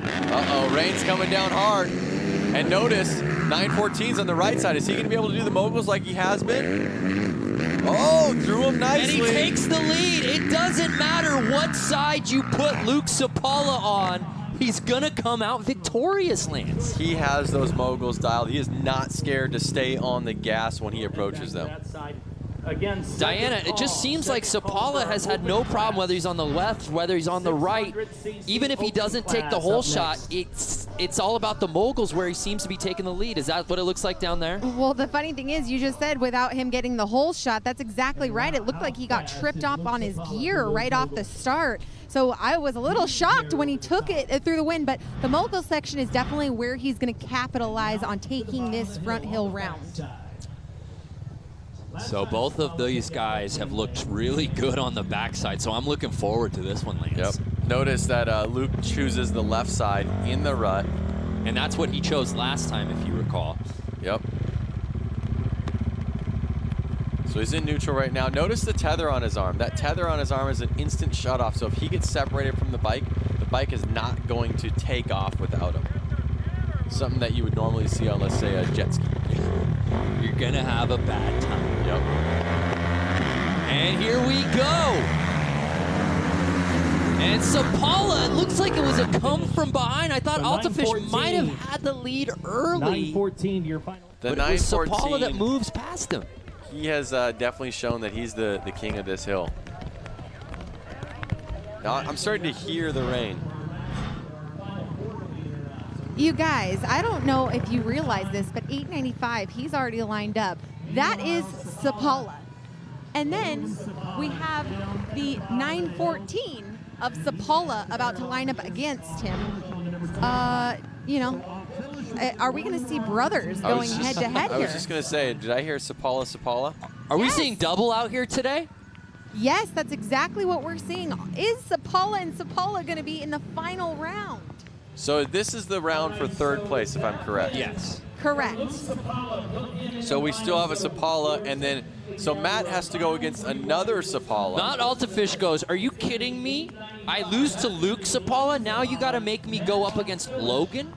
Uh-oh, rain's coming down hard. And notice, 914's on the right side. Is he going to be able to do the moguls like he has been? Oh, threw him nicely. And he takes the lead. It doesn't matter what side you put Luke Sapala on. He's going to come out victorious, Lance. He has those moguls dialed. He is not scared to stay on the gas when he approaches them. Diana, it just seems like Sapala has had no problem whether he's on the left, whether he's on the right. Even if he doesn't take the whole shot, it's all about the moguls where he seems to be taking the lead. Is that what it looks like down there? Well, the funny thing is, you just said without him getting the whole shot, that's exactly right. It looked like he got tripped up on his gear right off the start. So I was a little shocked when he took it through the wind, but the mogul section is definitely where he's going to capitalize on taking this front hill round. So both of these guys have looked really good on the backside, so I'm looking forward to this one, Lance. Yep. Notice that Luke chooses the left side in the rut. And that's what he chose last time, if you recall. Yep. So he's in neutral right now. Notice the tether on his arm. That tether on his arm is an instant shutoff, so if he gets separated from the bike is not going to take off without him. Something that you would normally see on, let's say, a jet ski. You're gonna have a bad time. Yep. And here we go. And Sapala, it looks like it was a come from behind. I thought Altafish might have had the lead early. 9:14 your final. The but it was 9:14. Sapala that moves past him. He has definitely shown that he's the king of this hill. Now I'm starting to hear the rain. You guys, I don't know if you realize this, but 895, he's already lined up. That is Sapala. And then we have the 914 of Sapala about to line up against him. You know, are we going to see brothers going head-to-head here? I was just going to say, did I hear Sapala? Are we seeing double out here today? Yes, that's exactly what we're seeing. Is Sapala and Sapala going to be in the final round? So this is the round for third place, if I'm correct. Yes. Correct. So we still have a Sapala, and then, so Matt has to go against another Sapala. Not Altafish goes, are you kidding me? I lose to Luke Sapala, now you got to make me go up against Logan?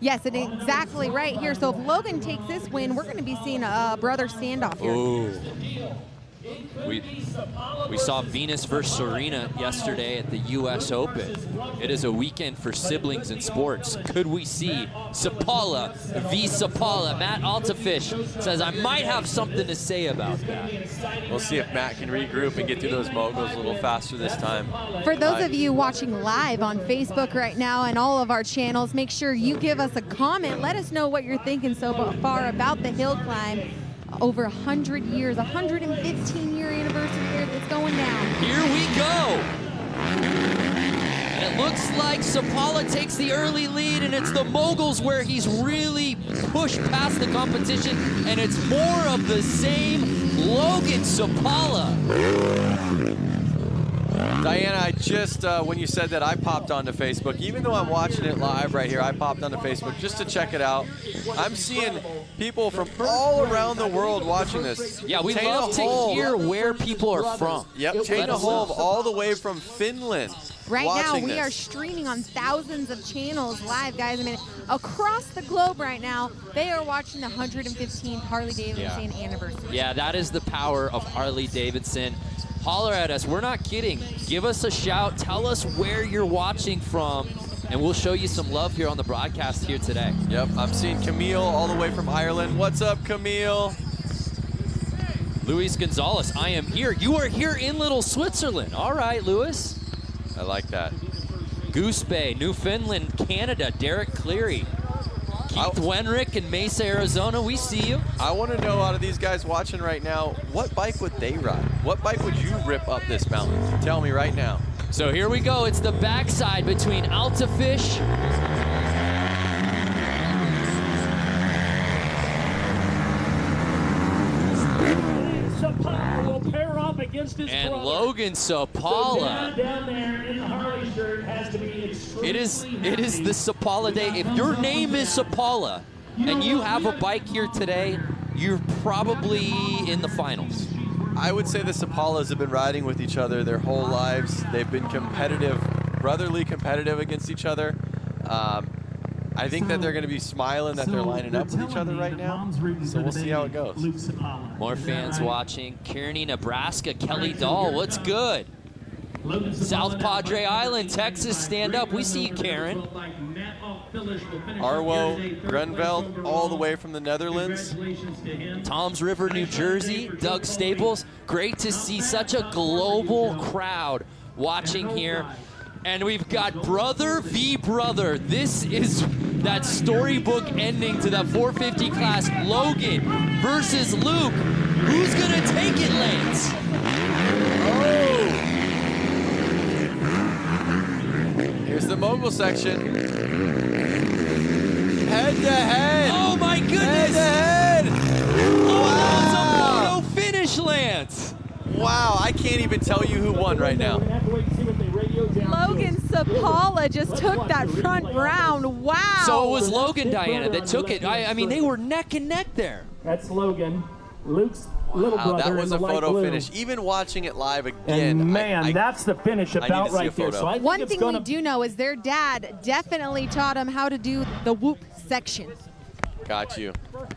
Yes, and exactly right here. So if Logan takes this win, we're going to be seeing a brother standoff here. Ooh. We saw Venus versus Serena yesterday at the U.S. Open. It is a weekend for siblings in sports. Could we see Sapala v. Sapala? Matt Altafish says, I might have something to say about that. We'll see if Matt can regroup and get through those moguls a little faster this time. For those of you watching live on Facebook right now and all of our channels, make sure you give us a comment. Let us know what you're thinking so far about the hill climb. Over 100 years, 115-year anniversary here that's going down. Here we go. And it looks like Sapala takes the early lead, and it's the moguls where he's really pushed past the competition, and it's more of the same Logan Sapala. Diana, I just, when you said that, I popped onto Facebook. Even though I'm watching it live right here, I popped onto Facebook just to check it out. I'm seeing people from all around the world watching this. Yeah, we love to hear where people are from. Yep, Tana Holm all the way from Finland. Right now, we are streaming on thousands of channels live, guys. I mean, across the globe right now, they are watching the 115th Harley-Davidson anniversary. Yeah, that is the power of Harley-Davidson. Holler at us. We're not kidding. Give us a shout. Tell us where you're watching from, and we'll show you some love here on the broadcast here today. Yep, I'm seeing Camille all the way from Ireland. What's up, Camille? Luis Gonzalez, I am here. You are here in Little Switzerland. All right, Luis. I like that. Goose Bay, Newfoundland, Canada, Derek Cleary. Keith Wenrick in Mesa, Arizona, we see you. I want to know out of these guys watching right now, what bike would they ride? What bike would you rip up this mountain? Tell me right now. So here we go. It's the backside between Altafish and Logan Sapala. It is the Sapala day. If your name is Sapala and you have a bike here today, you're probably in the finals. I would say the Sapalas have been riding with each other their whole lives. They've been competitive, brotherly competitive against each other. I think that they're going to be smiling that they're lining up with each other right now. So we'll see how it goes. More fans watching. Kearney, Nebraska, Kelly Dahl, what's good? South Padre Island, Texas, stand up. We see you, Karen. Arwo Grunveld, all the way from the Netherlands. Toms River, New Jersey, Doug Staples. Great to see such a global crowd watching here. And we've got brother v. brother. This is that storybook ending to that 450 class. Logan versus Luke. Who's gonna take it, Lance? Oh! Here's the mogul section. Head to head. Oh my goodness! Head to head. Oh, Wow. it's a photo finish, Lance. Wow, I can't even tell you who won right now. Logan Sapala just took that front round. Wow. So it was Logan, Diana, that took it. I mean, they were neck and neck there. That's Logan. Luke's little Wow, brother that was in a the light photo blue. finish. Even watching it live again, And man, that's the finish need about to see a right there. photo. So I think One it's thing we do know is their dad definitely taught him how to do the whoop section. Got you.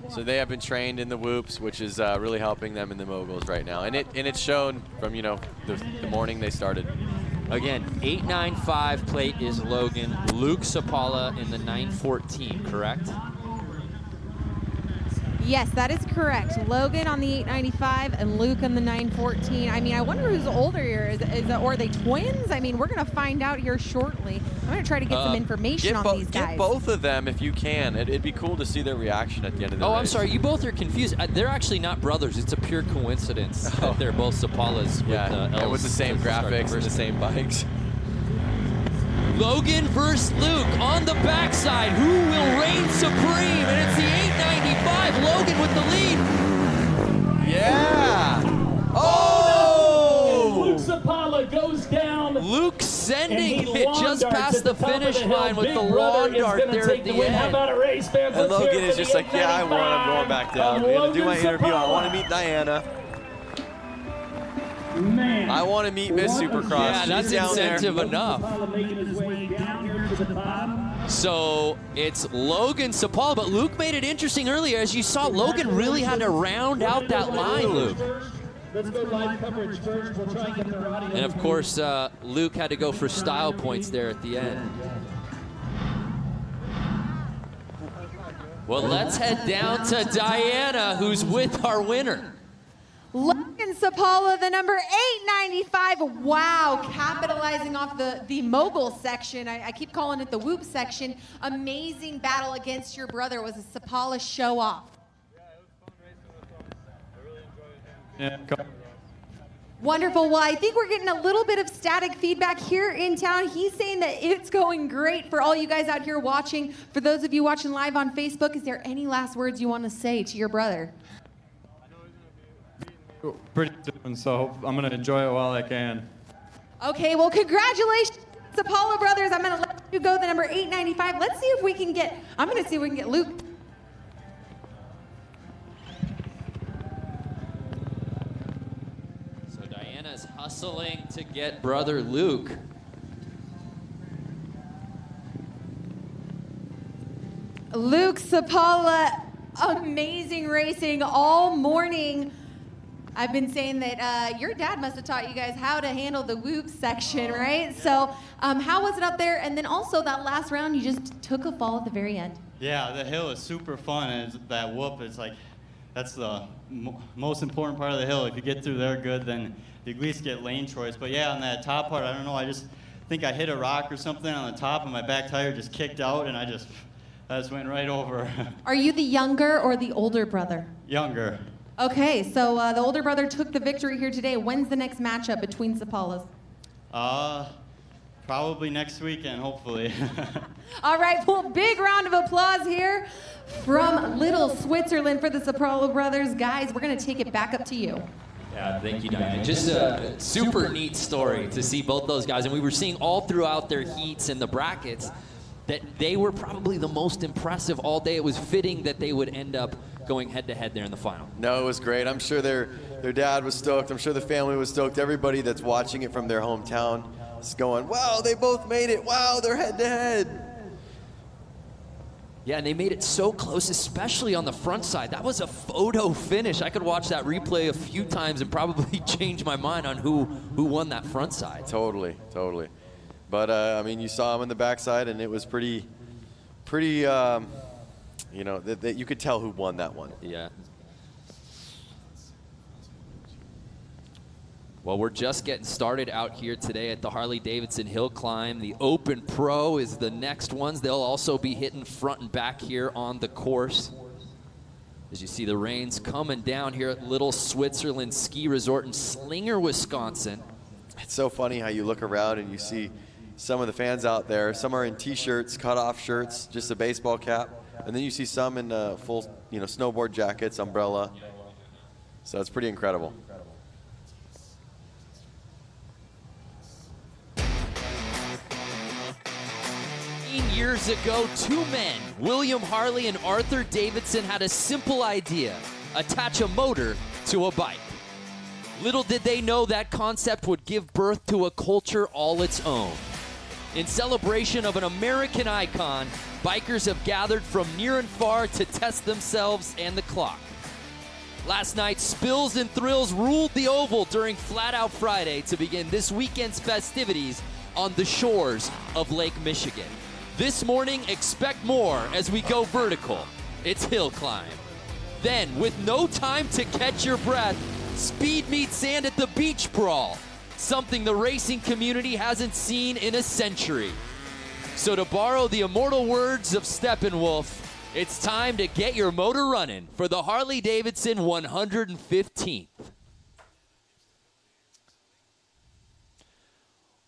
So they have been trained in the whoops, which is really helping them in the moguls right now. And it's shown from, you know, the morning they started. Again, 895 plate is Logan. Luke Sapala in the 914, correct? Yes, that is correct. Logan on the 895 and Luke on the 914. I mean, I wonder who's older here. Or are they twins? I mean, we're going to find out here shortly. I'm going to try to get some information on these guys. Get both of them if you can. It'd be cool to see their reaction at the end of the race. I'm sorry. You both are confused. They're actually not brothers. It's a pure coincidence that they're both Sapalas with the same graphics and the same bikes. Logan versus Luke on the backside. Who will reign supreme? And it's the 895. Logan with the lead. Yeah. Oh! Luke Sapala goes down. Luke sending it just past the finish line with the lawn dart there at the end. How about a race, fans? And Logan is just like, yeah, I won. I'm going back down. I'm going to do my interview. I want to meet Diana. Man. I want to meet Miss Supercross. Yeah, that's She's down incentive there. enough. So it's Logan Sapala, but Luke made it interesting earlier. As you saw, Logan really had to round out that line, Luke. Let's go live coverage first. We'll try and get their audio. And of course, Luke had to go for style points there at the end. Well, let's head down to Diana, who's with our winner. Logan Sapala, the number 895. Wow, capitalizing off the mogul section. I keep calling it the whoop section. Amazing battle against your brother. It was a Sapala show off. Yeah. Wonderful. Well, I think we're getting a little bit of static feedback here in town. He's saying that it's going great for all you guys out here watching. For those of you watching live on Facebook, is there any last words you want to say to your brother? Pretty soon, so I'm going to enjoy it while I can. Okay, well, congratulations, Apollo brothers. I'm going to let you go the number 895. Let's see if we can get, I'm going to see if we can get Luke. So Diana's hustling to get brother Luke. Luke Sapala, amazing racing all morning. I've been saying that your dad must have taught you guys how to handle the whoop section, right? So how was it up there? And then also that last round, you just took a fall at the very end. Yeah, the hill is super fun, and that whoop is like, that's the most important part of the hill. If you get through there good, then you at least get lane choice. But yeah, on that top part, I don't know, I just think I hit a rock or something on the top, and my back tire just kicked out, and I just went right over. Are you the younger or the older brother? Younger. Okay, so the older brother took the victory here today. When's the next matchup between Sapalas? Probably next weekend, hopefully. All right, well, big round of applause here from Little Switzerland for the Sapala brothers. Guys, we're going to take it back up to you. Yeah, thank you, Diane. Just a super neat story to see both those guys. And we were seeing all throughout their heats and the brackets that they were probably the most impressive all day. It was fitting that they would end up going head-to-head there in the final. No, it was great. I'm sure their dad was stoked. I'm sure the family was stoked. Everybody that's watching it from their hometown is going, wow, they both made it. Wow, they're head-to-head. Yeah, and they made it so close, especially on the front side. That was a photo finish. I could watch that replay a few times and probably change my mind on who won that front side. Totally. But, I mean, you saw him in the backside, and it was pretty, you know, that you could tell who won that one. Yeah. Well, we're just getting started out here today at the Harley-Davidson Hill Climb. The Open Pro is the next ones. They'll also be hitting front and back here on the course. As you see the rains coming down here at Little Switzerland Ski Resort in Slinger, Wisconsin. It's so funny how you look around and you see some of the fans out there. Some are in T-shirts, cut-off shirts, just a baseball cap. And then you see some in full, you know, snowboard jackets, umbrella. So it's pretty incredible. Years ago, two men, William Harley and Arthur Davidson, had a simple idea: attach a motor to a bike. Little did they know that concept would give birth to a culture all its own. In celebration of an American icon, bikers have gathered from near and far to test themselves and the clock. Last night, spills and thrills ruled the oval during Flat Out Friday to begin this weekend's festivities on the shores of Lake Michigan. This morning, expect more as we go vertical. It's hill climb. Then, with no time to catch your breath, speed meets sand at the beach brawl, something the racing community hasn't seen in a century. So to borrow the immortal words of Steppenwolf, it's time to get your motor running for the Harley-Davidson 115th.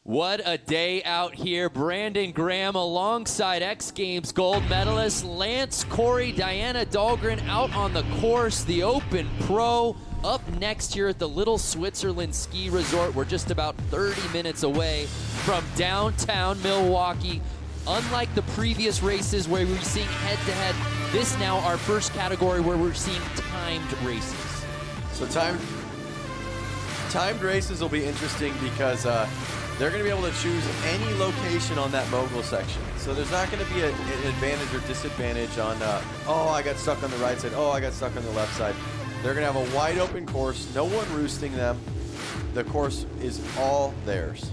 What a day out here. Brandon Graham alongside X Games gold medalist Lance Corey, Diana Dahlgren out on the course. The Open Pro up next here at the Little Switzerland Ski Resort. We're just about 30 minutes away from downtown Milwaukee. Unlike the previous races where we're seeing head-to-head, this now our first category where we're seeing timed races. So timed races will be interesting because they're going to be able to choose any location on that mogul section. So there's not going to be an advantage or disadvantage on, oh, I got stuck on the right side, oh, I got stuck on the left side. They're going to have a wide open course, no one roosting them. The course is all theirs.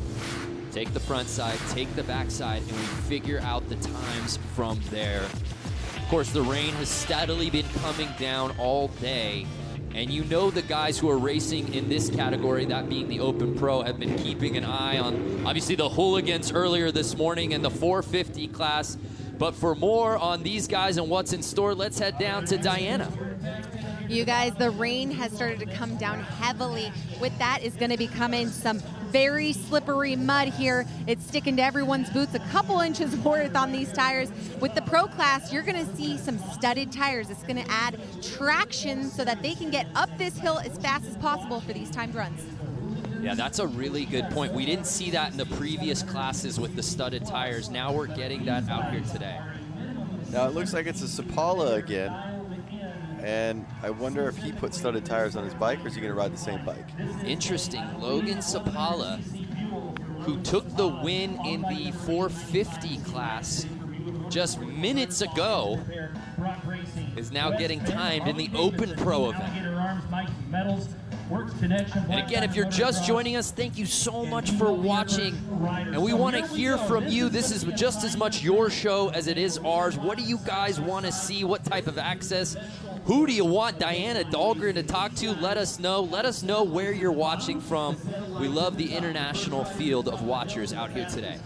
Take the front side, take the back side, and we figure out the times from there. Of course, the rain has steadily been coming down all day. And you know the guys who are racing in this category, that being the Open Pro, have been keeping an eye on, obviously, the hooligans earlier this morning in the 450 class. But for more on these guys and what's in store, let's head down to Diana. You guys, the rain has started to come down heavily. With that is going to be coming some very slippery mud here. It's sticking to everyone's boots, a couple inches worth on these tires. With the Pro class, you're going to see some studded tires. It's going to add traction so that they can get up this hill as fast as possible for these timed runs. Yeah, that's a really good point. We didn't see that in the previous classes with the studded tires. Now we're getting that out here today. Now it looks like it's a Sapala again. And I wonder if he put studded tires on his bike, or is he going to ride the same bike? Interesting. Logan Sapala, who took the win in the 450 class, just minutes ago is now getting timed in the Open Pro event. And again, if you're just joining us, thank you so much for watching. And we want to hear from you. This is just as much your show as it is ours. What do you guys want to see? What type of access? Who do you want Diana Dahlgren to talk to? Let us know. Let us know where you're watching from. We love the international field of watchers out here today.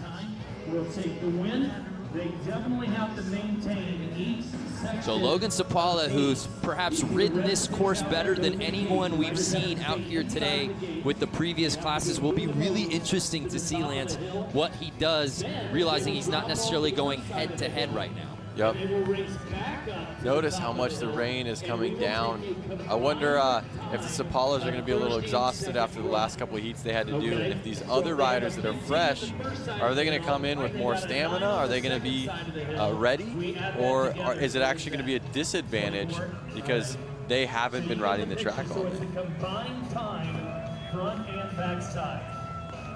Will take the win. They definitely have to maintain each section. So Logan Sapala, who's perhaps ridden this course better than anyone we've seen out here today with the previous classes, will be really interesting to see, Lance, what he does, realizing he's not necessarily going head-to-head right now. Yep. Notice how much the rain is coming down. I wonder if the Sapalas are going to be a little exhausted after the last couple of heats they had to do, and if these other riders that are fresh, are they going to come in with more stamina? Are they going to be ready? Or is it actually going to be a disadvantage because they haven't been riding the track all day? Combined time, front and back side.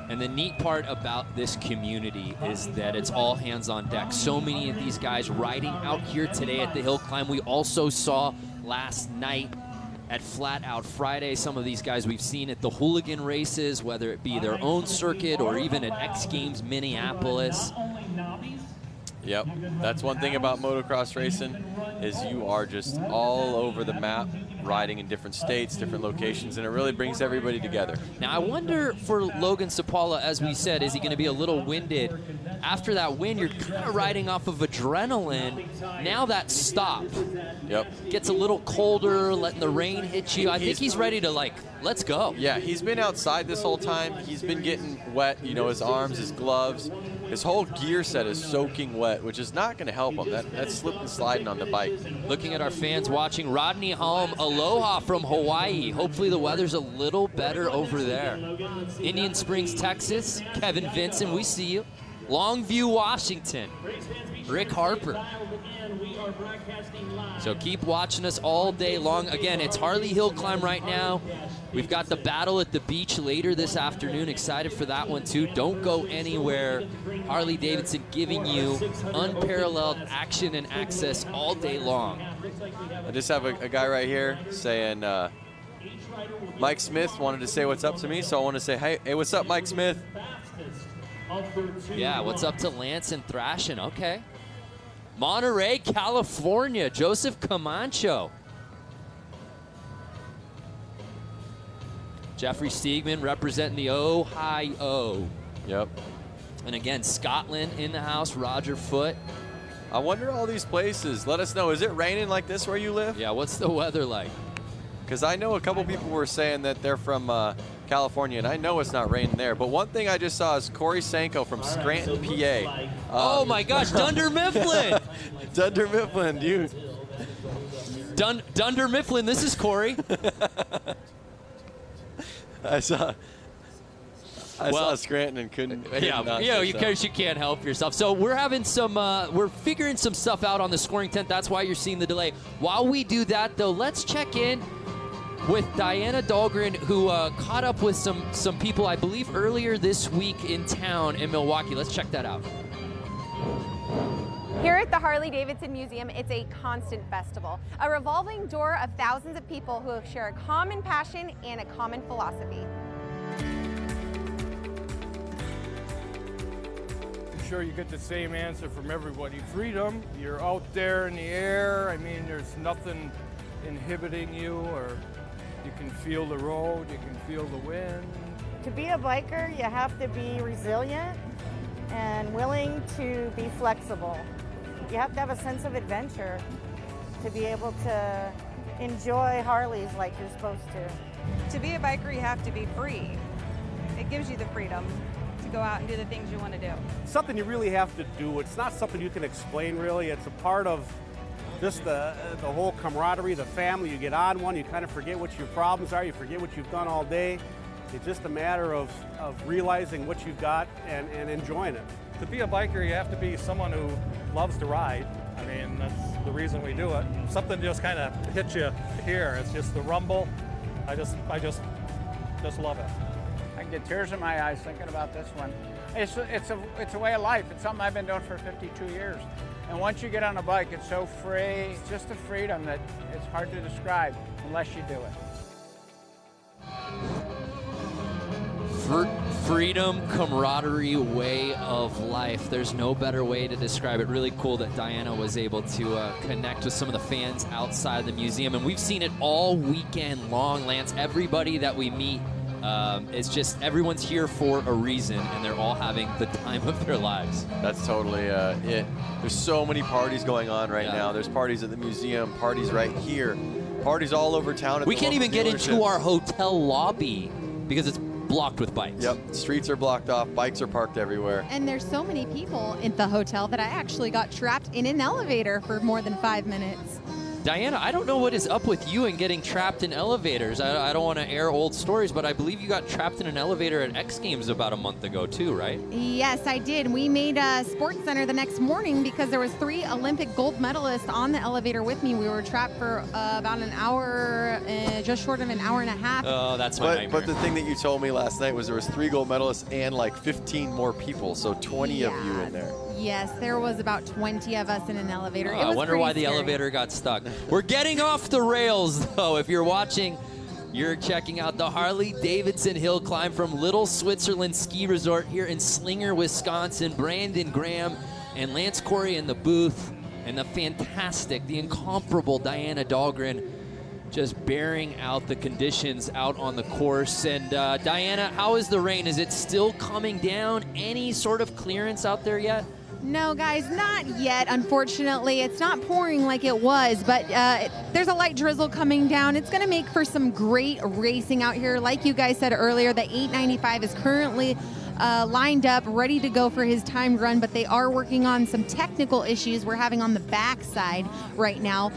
And the neat part about this community is that it's all hands on deck. So many of these guys riding out here today at the hill climb. We also saw last night at Flat Out Friday some of these guys we've seen at the hooligan races, whether it be their own circuit or even at X Games Minneapolis. Yep, that's one thing about motocross racing is you are just all over the map, riding in different states, different locations, and it really brings everybody together. Now I wonder for Logan Sapala, as we said, is he going to be a little winded? After that win, you're kind of riding off of adrenaline. Now that stopped. Yep. Gets a little colder, letting the rain hit you. I think he's ready to, like, let's go. Yeah, he's been outside this whole time. He's been getting wet, you know, his arms, his gloves. His whole gear set is soaking wet, which is not going to help him. That's slipping and sliding on the bike. Looking at our fans watching, Rodney Holm, aloha from Hawaii. Hopefully the weather's a little better over there. Indian Springs, Texas, Kevin Vincent, we see you. Longview, Washington, Rick Harper. So keep watching us all day long. Again, it's Harley Hill Climb right now. We've got the battle at the beach later this afternoon. Excited for that one too. Don't go anywhere. Harley-Davidson giving you unparalleled action and access all day long. I just have a guy right here saying, Mike Smith wanted to say what's up to me, so I want to say, hey, what's up, Mike Smith? Yeah, what's up to Lance and Thrashin'? Okay. Monterey, California, Joseph Camacho. Jeffrey Steegman representing the Ohio. Yep. And again, Scotland in the house, Roger Foote. I wonder all these places. Let us know. Is it raining like this where you live? Yeah, what's the weather like? Because I know a couple people were saying that they're from California, and I know it's not raining there. But one thing I just saw is Corey Sanko from Scranton, PA. Oh my gosh, Dunder Mifflin! Dunder Mifflin, dude. Dunder Mifflin, this is Corey. I saw Scranton and couldn't because you can't help yourself. So we're having some, we're figuring some stuff out on the scoring tent. That's why you're seeing the delay. While we do that, though, let's check in with Diana Dahlgren, who caught up with some people, I believe, earlier this week in town in Milwaukee. Let's check that out. Here at the Harley-Davidson Museum, it's a constant festival, a revolving door of thousands of people who share a common passion and a common philosophy. I'm sure you get the same answer from everybody. Freedom, you're out there in the air. I mean, there's nothing inhibiting you, or you can feel the road, you can feel the wind. To be a biker, you have to be resilient and willing to be flexible. You have to have a sense of adventure to be able to enjoy Harleys like you're supposed to. To be a biker, you have to be free. It gives you the freedom to go out and do the things you want to do. Something you really have to do. It's not something you can explain, really. It's a part of just the whole camaraderie, the family. You get on one, you kind of forget what your problems are, you forget what you've done all day. It's just a matter of realizing what you've got and enjoying it. To be a biker, you have to be someone who loves to ride. I mean, that's the reason we do it. Something just kind of hits you here. It's just the rumble. I just love it. I get tears in my eyes thinking about this one. It's a way of life. It's something I've been doing for 52 years. And once you get on a bike, it's so free, it's just a freedom that it's hard to describe unless you do it. Freedom, camaraderie, way of life. There's no better way to describe it. Really cool that Diana was able to connect with some of the fans outside the museum. And we've seen it all weekend long, Lance. Everybody that we meet, it's just everyone's here for a reason, and they're all having the time of their lives. That's totally it. There's so many parties going on right now. There's parties at the museum, parties right here, parties all over town. We can't even get into our hotel lobby because it's blocked with bikes. Yep, streets are blocked off, bikes are parked everywhere. And there's so many people in the hotel that I actually got trapped in an elevator for more than 5 minutes. Diana, I don't know what is up with you and getting trapped in elevators. I don't want to air old stories, but I believe you got trapped in an elevator at X Games about a month ago too, right? Yes, I did. We made a sports center the next morning because there was 3 Olympic gold medalists on the elevator with me. We were trapped for about an hour, just short of an hour and a half. Oh, that's my nightmare. But the thing that you told me last night was there was 3 gold medalists and like 15 more people, so 20 of you in there. Yes, there was about 20 of us in an elevator. I wonder why the elevator got stuck. We're getting off the rails, though. If you're watching, you're checking out the Harley-Davidson hill climb from Little Switzerland Ski Resort here in Slinger, Wisconsin. Brandon Graham and Lance Corey in the booth, and the fantastic, the incomparable Diana Dahlgren just bearing out the conditions out on the course. And Diana, how is the rain? Is it still coming down? Any sort of clearance out there yet? No, guys, not yet, unfortunately. It's not pouring like it was, but there's a light drizzle coming down. It's going to make for some great racing out here. Like you guys said earlier, the 895 is currently lined up, ready to go for his timed run, but they are working on some technical issues we're having on the backside right now.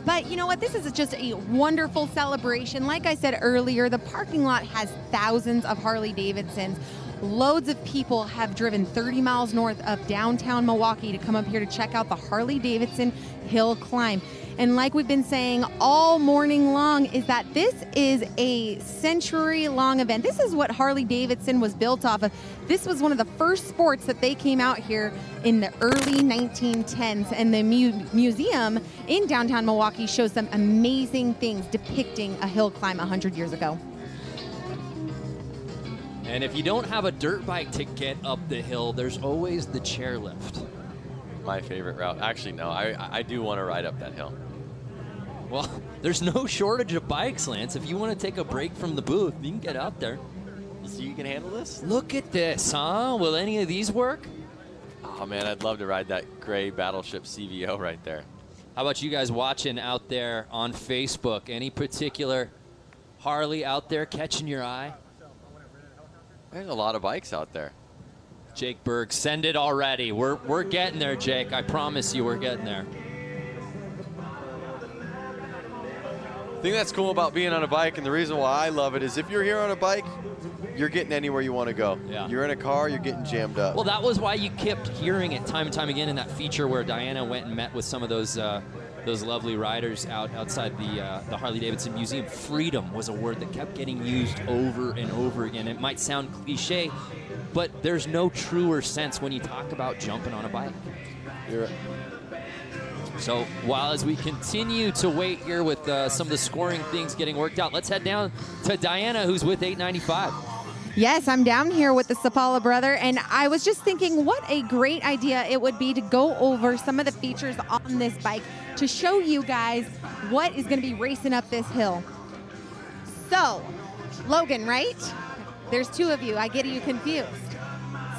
But you know what? This is just a wonderful celebration. Like I said earlier, the parking lot has thousands of Harley-Davidsons. Loads of people have driven 30 miles north of downtown Milwaukee to come up here to check out the Harley-Davidson hill climb. And like we've been saying all morning long, is that this is a century-long event. This is what Harley-Davidson was built off of. This was one of the first sports that they came out here in the early 1910s. And the museum in downtown Milwaukee shows some amazing things depicting a hill climb 100 years ago. And if you don't have a dirt bike to get up the hill, there's always the chairlift. My favorite route. Actually, no, I do want to ride up that hill. Well, there's no shortage of bikes, Lance. If you want to take a break from the booth, you can get out there. You see you can handle this? Look at this, huh? Will any of these work? Oh, man, I'd love to ride that gray Battleship CVO right there. How about you guys watching out there on Facebook? Any particular Harley out there catching your eye? There's a lot of bikes out there. Jake Berg, send it already. We're getting there, Jake. I promise you we're getting there. The thing that's cool about being on a bike, and the reason why I love it, is if you're here on a bike, you're getting anywhere you want to go. Yeah. You're in a car, you're getting jammed up. Well, that was why you kept hearing it time and time again in that feature where Diana went and met with some of those lovely riders outside the Harley-Davidson Museum. Freedom was a word that kept getting used over and over again. It might sound cliche, but there's no truer sense when you talk about jumping on a bike. You're right. So while as we continue to wait here with some of the scoring things getting worked out, let's head down to Diana, who's with 895. Yes, I'm down here with the Sapala brother, and I was just thinking what a great idea it would be to go over some of the features on this bike to show you guys what is going to be racing up this hill. So, Logan, right? There's 2 of you. I get you confused.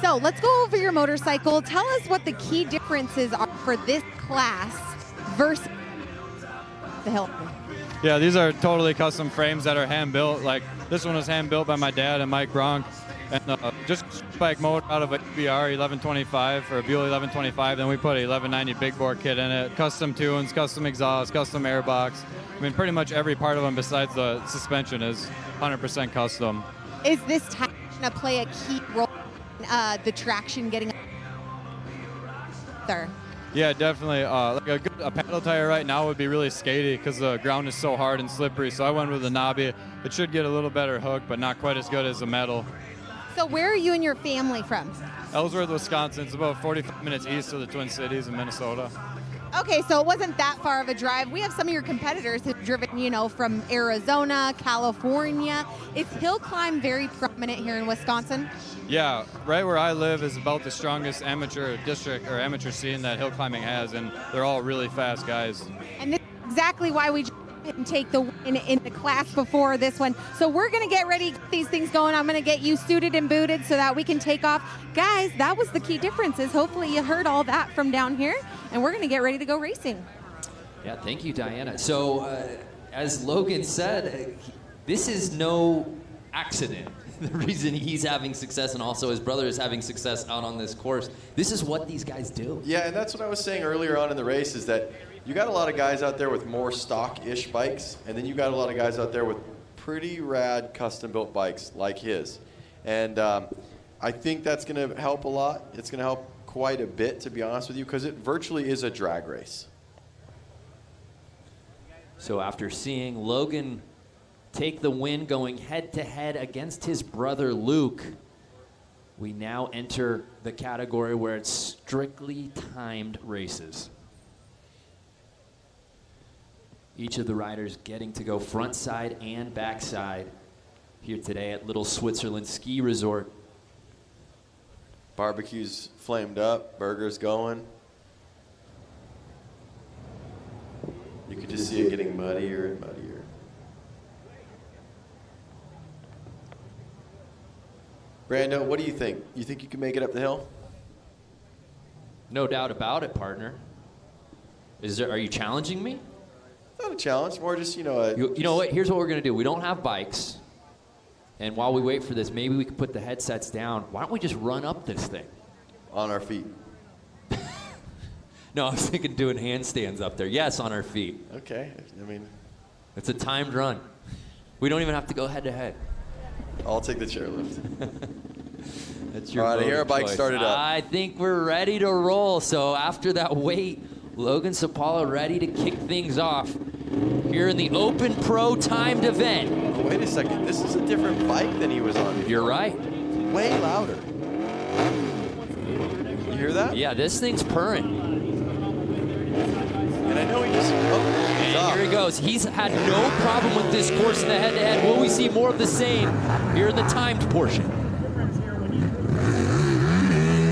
So let's go over your motorcycle. Tell us what the key differences are for this class versus the hill. Yeah, these are totally custom frames that are hand-built. Like, this one was hand-built by my dad and Mike Bronk. And just bike motor out of a BR 1125 or a Buell 1125. Then we put a 1190 big bore kit in it. Custom tunes, custom exhaust, custom airbox. I mean, pretty much every part of them besides the suspension is 100% custom. Is this type going to play a key role in the traction getting there? Yeah, definitely. Like a paddle tire right now would be really skaty because the ground is so hard and slippery. So I went with a knobby. It should get a little better hook, but not quite as good as a metal. So where are you and your family from? Ellsworth, Wisconsin. It's about 45 minutes east of the Twin Cities in Minnesota. Okay, so it wasn't that far of a drive. We have some of your competitors who've driven, you know, from Arizona, California. Is hill climb very prominent here in Wisconsin? Yeah, right where I live is about the strongest amateur district or amateur scene that hill climbing has, and they're all really fast guys. And this is exactly why we didn't take the win in the class before this one. So we're going to get ready, get these things going. I'm going to get you suited and booted so that we can take off. Guys, that was the key difference. Is hopefully you heard all that from down here, and we're going to get ready to go racing. Yeah, thank you, Diana. So, as Logan said, this is no accident. The reason he's having success and also his brother is having success out on this course. This is what these guys do. Yeah, and that's what I was saying earlier on in the race is that you got a lot of guys out there with more stock-ish bikes, and then you got a lot of guys out there with pretty rad custom-built bikes like his. And I think that's going to help a lot. It's going to help quite a bit, to be honest with you, because it virtually is a drag race. So after seeing Logan take the win going head-to-head against his brother Luke, we now enter the category where it's strictly timed races. Each of the riders getting to go front side and back side here today at Little Switzerland Ski Resort. Barbecue's flamed up, burgers going. You could just see it getting muddier and muddier. Brando, what do you think? You think you can make it up the hill? No doubt about it, partner. Are you challenging me? Not a challenge, more just, you know. You know what? Here's what we're going to do. We don't have bikes. And while we wait for this, maybe we could put the headsets down. Why don't we just run up this thing? On our feet. No, I was thinking doing handstands up there. Yes, on our feet. Okay. I mean, it's a timed run. We don't even have to go head to head. I'll take the chairlift. That's your all right, here our bike started up. I think we're ready to roll. So after that wait, Logan Sapala ready to kick things off here in the Open Pro timed event. Oh, wait a second. This is a different bike than he was on before. You're right. Way louder. You hear that? Yeah, this thing's purring. And I know he just... And here he goes. He's had no problem with this course in the head-to-head. Will we see more of the same here in the timed portion?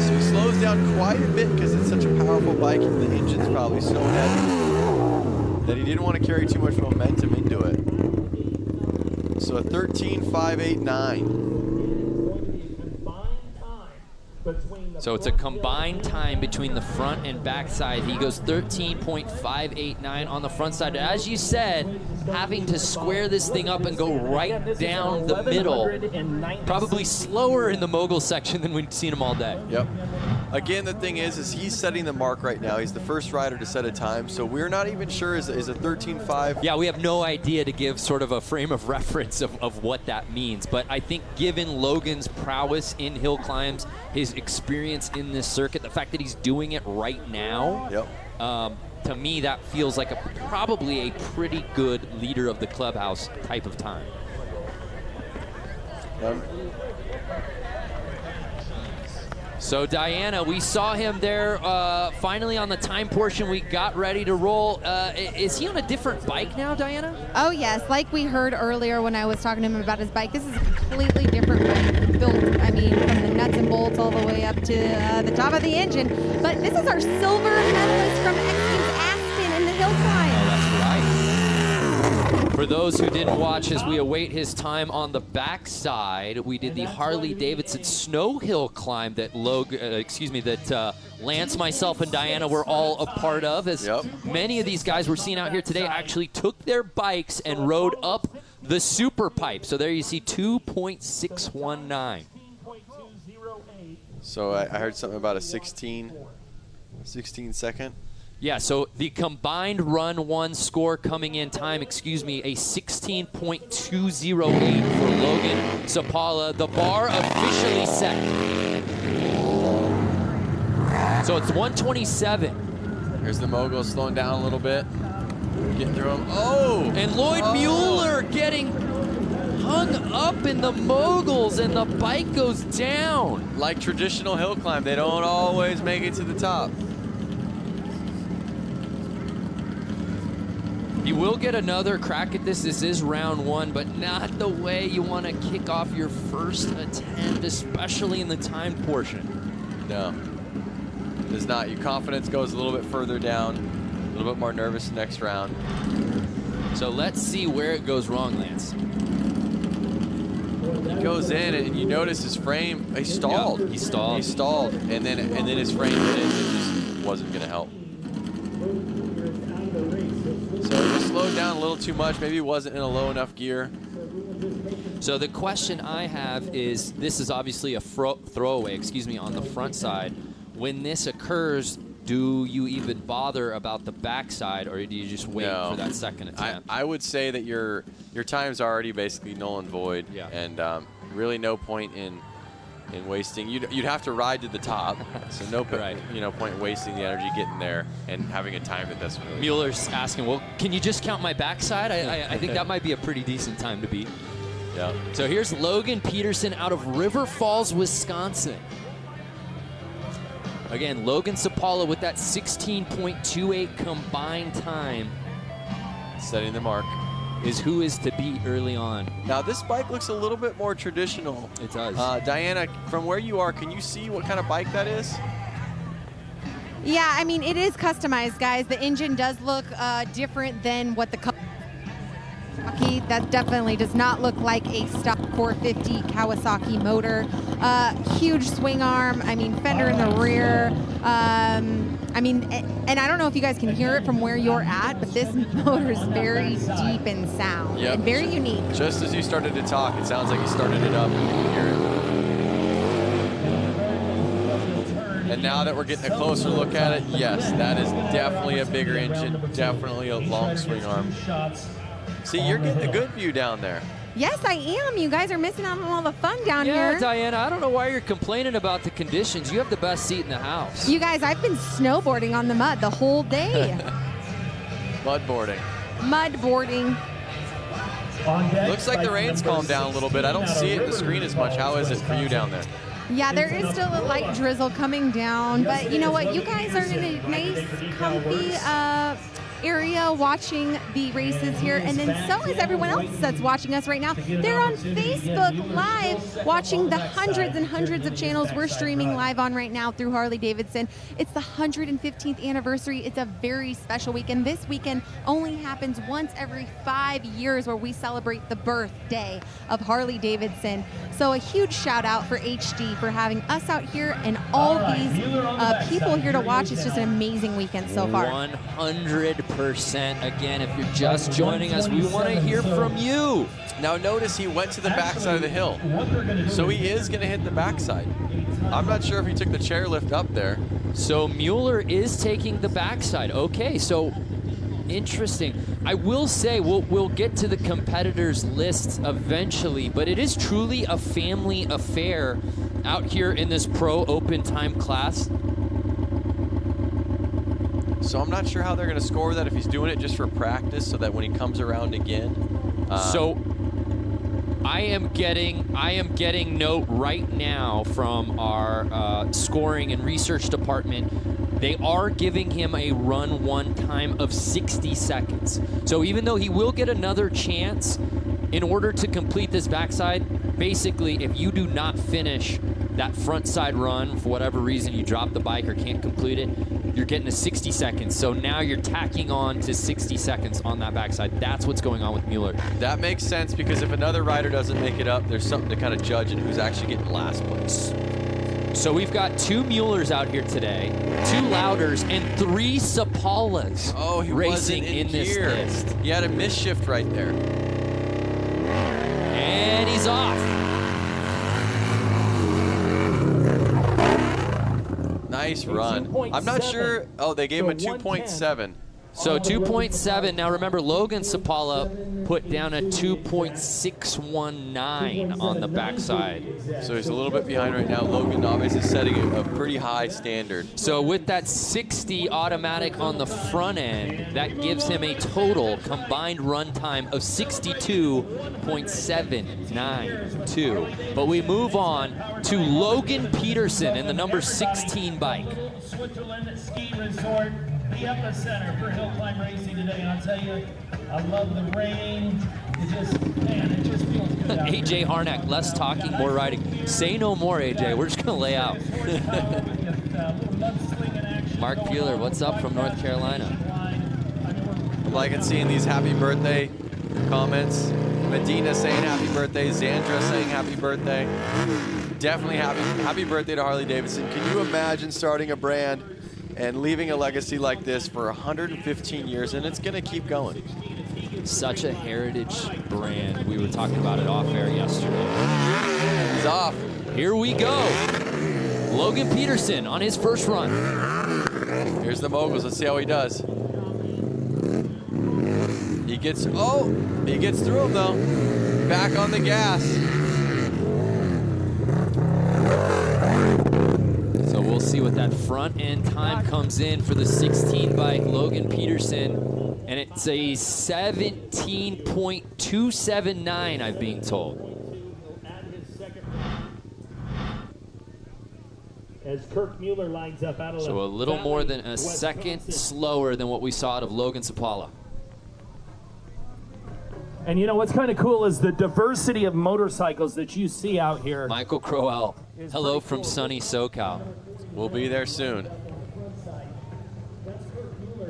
So he slows down quite a bit because it's such a powerful bike and the engine's probably so heavy that he didn't want to carry too much momentum into it. So a 13.589. So it's a combined time between the front and back side. He goes 13.589 on the front side. As you said, having to square this thing up and go right down the middle. Probably slower in the mogul section than we've seen him all day. Yep. Again, the thing is he's setting the mark right now. He's the first rider to set a time, so we're not even sure is a 13.5. Yeah, we have no idea to give sort of a frame of reference of what that means. But I think given Logan's prowess in hill climbs, his experience in this circuit, the fact that he's doing it right now, to me that feels like probably a pretty good leader of the clubhouse type of time. So Diana, we saw him there finally on the time portion. We got ready to roll. Is he on a different bike now, Diana? Oh yes, like we heard earlier when I was talking to him about his bike, this is a completely different bike built, I mean, from the nuts and bolts all the way up to the top of the engine. But this is our silver medalist from X-Games Aspen in the hill climb. Oh, that's right. For those who didn't watch, as we await his time on the backside, we did the Harley-Davidson snow hill climb that Lance, myself, and Diana were all a part of. As many of these guys we're seeing out here today actually took their bikes and rode up the super pipe. So there you see 2.619. So I heard something about a 16 second. Yeah, so the combined run one score coming in time, a 16.208 for Logan Sapala. The bar officially set. So it's 127. Here's the mogul slowing down a little bit. Getting through him. Oh! And Lloyd Mueller getting hung up in the moguls and the bike goes down. Like traditional hill climb, they don't always make it to the top. You will get another crack at this. This is round one, but not the way you want to kick off your first attempt, especially in the timed portion. No, it's not. Your confidence goes a little bit further down, a little bit more nervous next round. So let's see where it goes wrong, Lance. He goes in and you notice his frame, he stalled. Yeah, he stalled. He stalled, and then his frame hit it and just wasn't gonna help. So he slowed down a little too much. Maybe he wasn't in a low enough gear. So the question I have is, this is obviously a throwaway, on the front side. When this occurs, do you even bother about the backside, or do you just wait for that second attempt? I would say that your time's already basically null and void, and really no point in wasting. You'd have to ride to the top, so no point wasting the energy getting there and having a time that doesn't really. Mueller's asking, well, can you just count my backside? I think that might be a pretty decent time to beat. Yeah. So here's Logan Peterson out of River Falls, Wisconsin. Again, Logan Sapala with that 16.28 combined time. Setting the mark. Is who is to beat early on. Now this bike looks a little bit more traditional. It does. Diana, from where you are, can you see what kind of bike that is? Yeah, I mean, it is customized, guys. The engine does look different than what the Kawasaki. That definitely does not look like a stock 450 Kawasaki motor. Huge swing arm. I mean, fender in the rear. I mean, and I don't know if you guys can hear it from where you're at, but this motor is very deep in sound and very unique. Just as you started to talk, it sounds like you started it up and you can hear it. And now that we're getting a closer look at it, yes, that is definitely a bigger engine, definitely a long swing arm. See, you're getting a good view down there. Yes, I am. You guys are missing out on all the fun down here. Yeah, Diana, I don't know why you're complaining about the conditions. You have the best seat in the house. You guys, I've been snowboarding on the mud the whole day. Mudboarding. Mudboarding. Looks like the rain's calmed down a little bit. I don't see it in the screen as much. How is it for you down there? Yeah, there is still a light drizzle coming down, but you know what? You guys are in a nice, comfy area watching the races here, and then so is everyone else that's watching us right now. They're on Facebook Live watching the hundreds and hundreds of channels we're streaming live on right now through Harley-Davidson. It's the 115th anniversary. It's a very special weekend. This weekend only happens once every 5 years, where we celebrate the birthday of Harley-Davidson. So a huge shout out for HD for having us out here and all these people here to watch. It's just an amazing weekend so far. 100%. Again, if you're just joining us, we want to hear from you. Now notice he went to the backside of the hill, so he is going to hit the backside. I'm not sure if he took the chairlift up there. So Mueller is taking the backside. Okay, so interesting. I will say we'll get to the competitors list eventually, but it is truly a family affair out here in this pro open time class. So I'm not sure how they're going to score that, if he's doing it just for practice so that when he comes around again. So I am getting note right now from our scoring and research department. They are giving him a run one time of 60 seconds. So even though he will get another chance, in order to complete this backside, basically if you do not finish that front side run, for whatever reason you drop the bike or can't complete it, you're getting a 60 seconds. So now you're tacking on to 60 seconds on that backside. That's what's going on with Mueller. That makes sense, because if another rider doesn't make it up, there's something to kind of judge in who's actually getting last place. So we've got 2 Muellers out here today, 2 Louders, and 3 Sapalas racing in this list. He had a misshift right there. And he's off. Nice run. I'm not sure. Oh, they gave him a 2.7. So 2.7. Now remember, Logan Sapala put down a 2.619 on the backside. So he's a little bit behind right now. Logan obviously setting a pretty high standard. So with that 60 automatic on the front end, that gives him a total combined run time of 62.792. But we move on to Logan Peterson in the number 16 bike. Switzerland Ski Resort, the epicenter for hill climb racing today. And I'll tell you, I love the rain. It just, man, it just feels good out here. AJ Harnack, less talking, more riding. Say no more, AJ. We're just going to lay out. Mark Peeler, what's up from North Carolina? I'm liking seeing these happy birthday comments. Medina saying happy birthday. Zandra saying happy birthday. Definitely happy birthday to Harley-Davidson. Can you imagine starting a brand and leaving a legacy like this for 115 years, and it's going to keep going? Such a heritage brand. We were talking about it off air yesterday. He's off. Here we go. Logan Peterson on his first run. Here's the moguls. Let's see how he does. He gets through him though. Back on the gas. So we'll see what that front end time comes in for the 16 bike Logan Peterson. And it's a 17.279, I'm being told. As Kirk Mueller lines up out of So a little more than a second slower than what we saw out of Logan Sapala. And you know what's kind of cool is the diversity of motorcycles that you see out here. Michael Crowell, hello from sunny SoCal. We'll be there soon.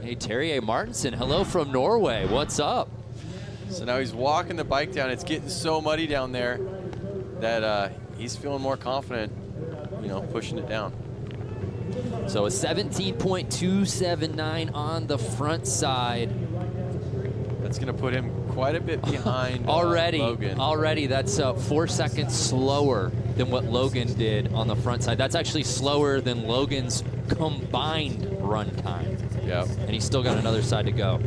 Hey, Terje Martinson, hello from Norway. What's up? So now he's walking the bike down. It's getting so muddy down there that he's feeling more confident, you know, pushing it down. So a 17.279 on the front side. That's going to put him quite a bit behind Logan. Already, that's 4 seconds slower than what Logan did on the front side. That's actually slower than Logan's combined run time. Yep. And he's still got another side to go.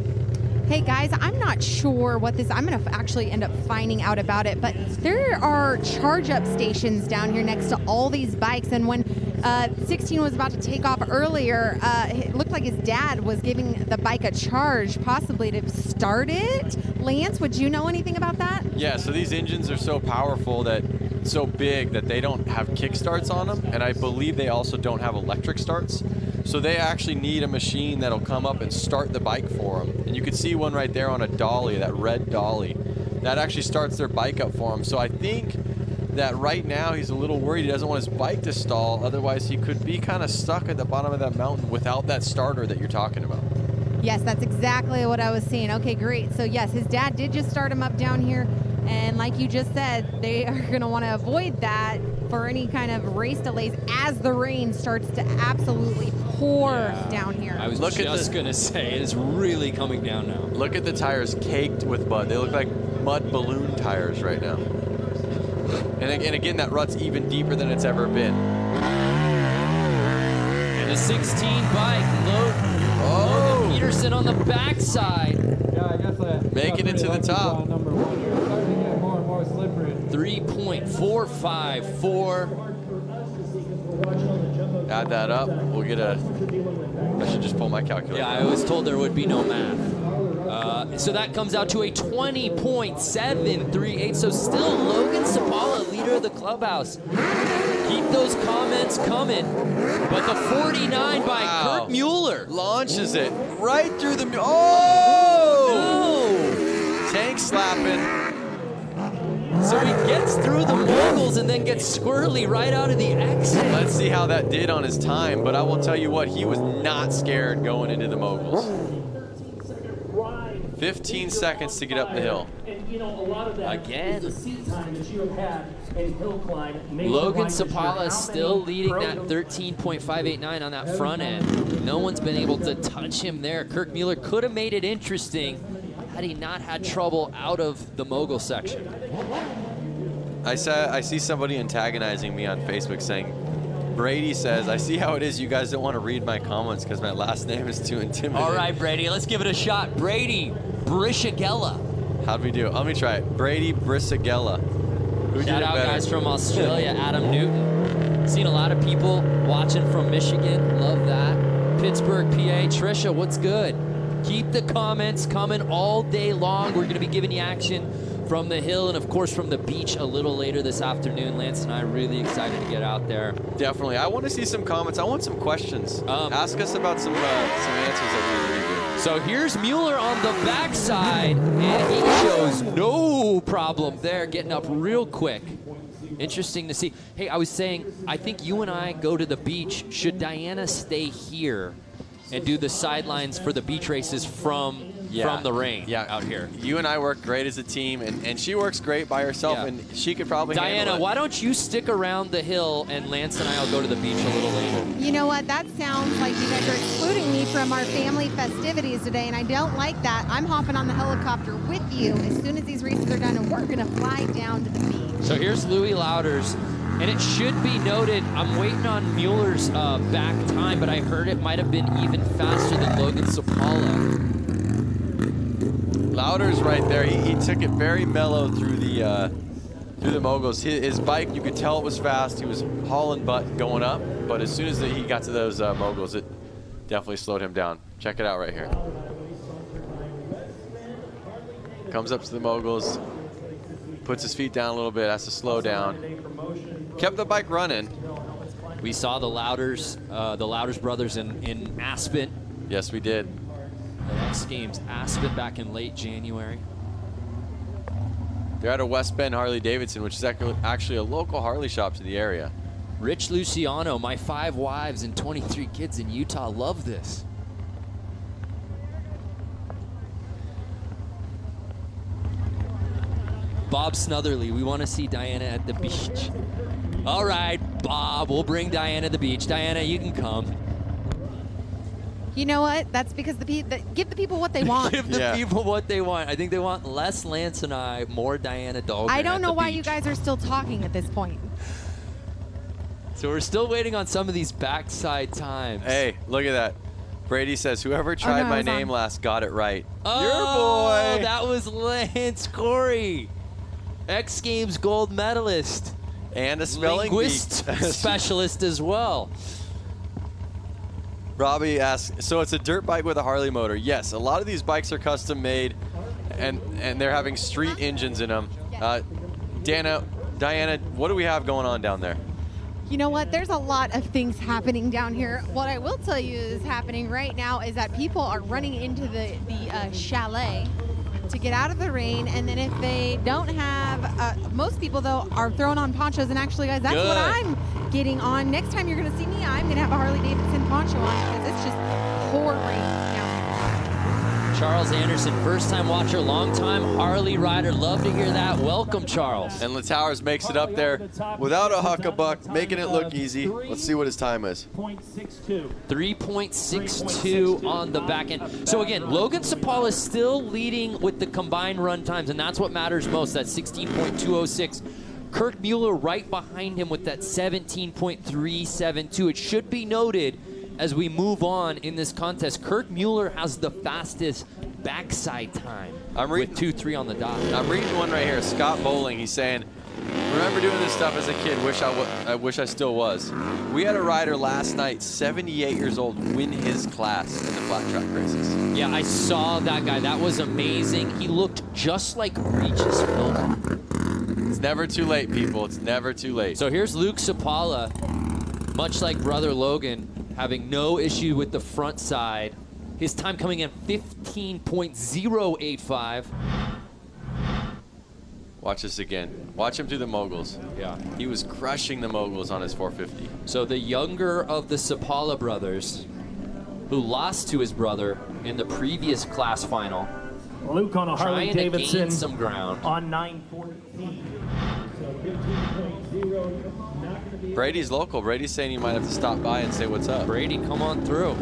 Hey guys, I'm not sure what this, I'm gonna actually end up finding out about it, but there are charge up stations down here next to all these bikes, and when 16 was about to take off earlier, it looked like his dad was giving the bike a charge, possibly to start it. Lance, would you know anything about that? Yeah, so these engines are so powerful, that so big that they don't have kick starts on them, and I believe they also don't have electric starts. So they actually need a machine that'll come up and start the bike for them. And you can see one right there on a dolly, that red dolly. That actually starts their bike up for him. So I think that right now he's a little worried. He doesn't want his bike to stall. Otherwise, he could be kind of stuck at the bottom of that mountain without that starter that you're talking about. Yes, that's exactly what I was seeing. Okay, great. So yes, his dad did just start him up down here. And like you just said, they are going to want to avoid that for any kind of race delays as the rain starts to absolutely pour down here. I was just going to say, it's really coming down now. Look at the tires caked with mud. They look like mud balloon tires right now. And again, that rut's even deeper than it's ever been. And the 16 bike, Logan Peterson on the backside. Yeah, I guess making it to the top. 3.454. Add that up, we'll get a, I should just pull my calculator. Yeah, I was told there would be no math. So that comes out to a 20.738. So still Logan Sapala, leader of the clubhouse. Keep those comments coming. But the 49 by Kirk Mueller launches it right through the, oh! No! Tank slapping. So he gets through the moguls and then gets squirrely right out of the exit. Let's see how that did on his time, but I will tell you what, he was not scared going into the moguls. 15 seconds to get up the hill. Again. Logan Sapala still leading that 13.589 on that front end. No one's been able to touch him there. Kirk Mueller could have made it interesting had he not had trouble out of the mogul section. I see somebody antagonizing me on Facebook saying, Brady says, I see how it is you guys don't want to read my comments because my last name is too intimidating. All right, Brady, let's give it a shot. Brady Brishagella. How'd we do? Let me try it. Brady Brishagella. Who did Shout it out better? guys from Australia, Adam Newton. Seen a lot of people watching from Michigan. Love that. Pittsburgh, PA. Trisha, what's good? Keep the comments coming all day long. We're going to be giving you action from the hill and, of course, from the beach a little later this afternoon. Lance and I are really excited to get out there. Definitely. I want to see some comments. I want some questions. Ask us about some answers that we really do. So here's Mueller on the backside, and he shows no problem there, getting up real quick. Interesting to see. Hey, I was saying, I think you and I go to the beach. Should Diana stay here and do the sidelines for the beach races from the rain out here? You and I work great as a team, and she works great by herself, and she could probably handle Diana, it. why don't you stick around the hill, and Lance and I will go to the beach a little later. You know what? That sounds like you guys are excluding me from our family festivities today, and I don't like that. I'm hopping on the helicopter with you as soon as these races are done, and we're going to fly down to the beach. So here's Louis Louders, and it should be noted, I'm waiting on Mueller's back time, but I heard it might have been even faster than Logan Sapala. Louders right there. He took it very mellow through the moguls. His bike, you could tell it was fast. He was hauling butt going up, but as soon as he got to those moguls, it definitely slowed him down. Check it out right here. Comes up to the moguls, puts his feet down a little bit, has to slow down. Kept the bike running. We saw the Louders brothers in Aspen. Yes, we did. The X Games Aspen back in late January. They're at a West Bend Harley-Davidson, which is actually a local Harley shop to the area. Rich Luciano, my 5 wives and 23 kids in Utah love this. Bob Snotherly, we want to see Diana at the beach. All right, Bob, we'll bring Diana to the beach. Diana, you can come. You know what? That's because give the people what they want. Give the people what they want. I think they want less Lance and I, more Diana Dahlgren. I don't know why beach. you guys are still talking at this point. So we're still waiting on some of these backside times. Hey, look at that. Brady says, whoever tried my name last got it right. Oh, your boy. That was Lance Corey, X Games gold medalist. And a spelling linguist specialist as well. Robbie asks, so it's a dirt bike with a Harley motor? Yes, a lot of these bikes are custom made, and they're having street engines in them. Diana, what do we have going on down there? You know what? There's a lot of things happening down here. What I will tell you is happening right now is that people are running into the chalet to get out of the rain, and then if they don't have, most people though are throwing on ponchos, and actually guys, that's what I'm getting on. Next time you're gonna see me, I'm gonna have a Harley-Davidson poncho on because it's just pouring down here. Charles Anderson, first time watcher, long time Harley rider. Love to hear that. Welcome, Charles. And Latowers makes it up there without a huckabuck, making it look easy. Let's see what his time is. 3.62 on the back end. So again, Logan Sapala is still leading with the combined run times, and that's what matters most, that 16.206. Kirk Mueller right behind him with that 17.372. It should be noted as we move on in this contest, Kirk Mueller has the fastest backside time with 2.3 on the dot. I'm reading one right here. Scott Bowling, he's saying, remember doing this stuff as a kid, I wish I still was. We had a rider last night, 78 years old, win his class in the flat track races. Yeah, I saw that guy. That was amazing. He looked just like Regis Philbin. It's never too late, people. It's never too late. So here's Luke Sapala, much like brother Logan, having no issue with the front side. His time coming in 15.085. Watch this again. Watch him through the moguls. Yeah. He was crushing the moguls on his 450. So the younger of the Sapala brothers, who lost to his brother in the previous class final. Luke on a Harley-Davidson some ground. on 914. So 15.0. Brady's local. Brady's saying he might have to stop by and say what's up. Brady, come on through.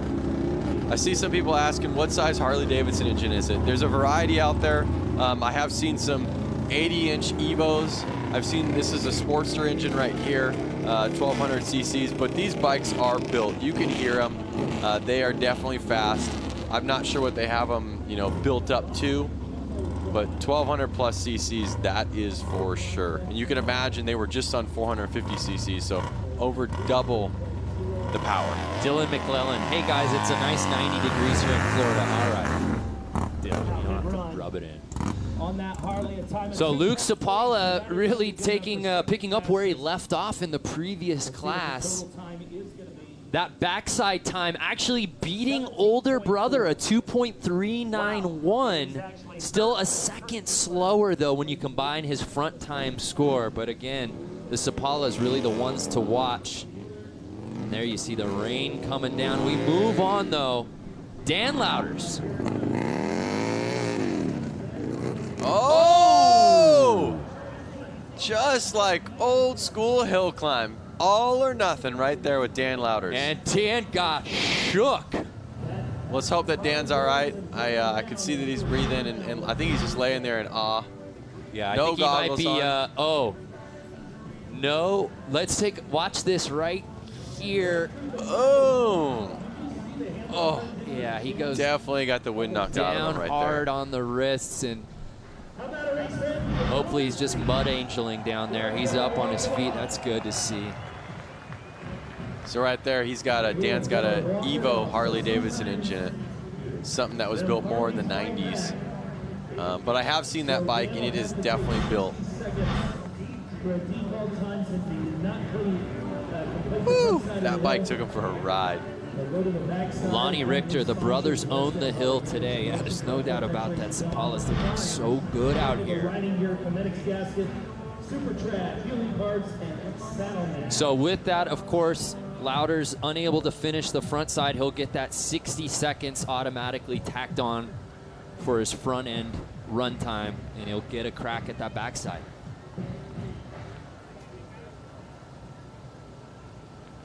I see some people asking what size Harley-Davidson engine is it. There's a variety out there. I have seen some 80-inch Evos. I've seen, this is a Sportster engine right here. 1200 cc's, but these bikes are built. You can hear them. They are definitely fast. I'm not sure what they have them, you know, built up to, but 1200 plus cc's, that is for sure. And you can imagine they were just on 450 cc's, so over double the power. Dylan McClellan. Hey guys, it's a nice 90 degrees here in Florida. All right. Dylan, you don't have to rub it in. On that Harley, a time So Luke Sapala really picking up where he left off in the previous class. That backside time actually beating older brother, a 2.391. Still a second slower, though, when you combine his front time score. But again, the Sapalas really the ones to watch. And there you see the rain coming down. We move on, though. Dan Louders. Oh! Just like old school hill climb. All or nothing right there with Dan Louders. And Dan got shook. Let's hope that Dan's all right. I can see that he's breathing, and I think he's just laying there in awe. Yeah, I no think he might be, on. No, let's watch this right here. Oh. Oh. Yeah, he goes. Definitely got the wind knocked out of him right there. Down hard on the wrists, and hopefully he's just mud angeling down there. He's up on his feet. That's good to see. So right there, Dan's got a Evo Harley-Davidson engine in it. Something that was built more in the 90s. But I have seen that bike, and it is definitely built. Woo! That bike took him for a ride. Lonnie Richter, the brothers own the hill today. Yeah, there's no doubt about that. Sapala's looking so good out here. So with that, of course, Louders unable to finish the front side. He'll get that 60 seconds automatically tacked on for his front end run time, and he'll get a crack at that backside.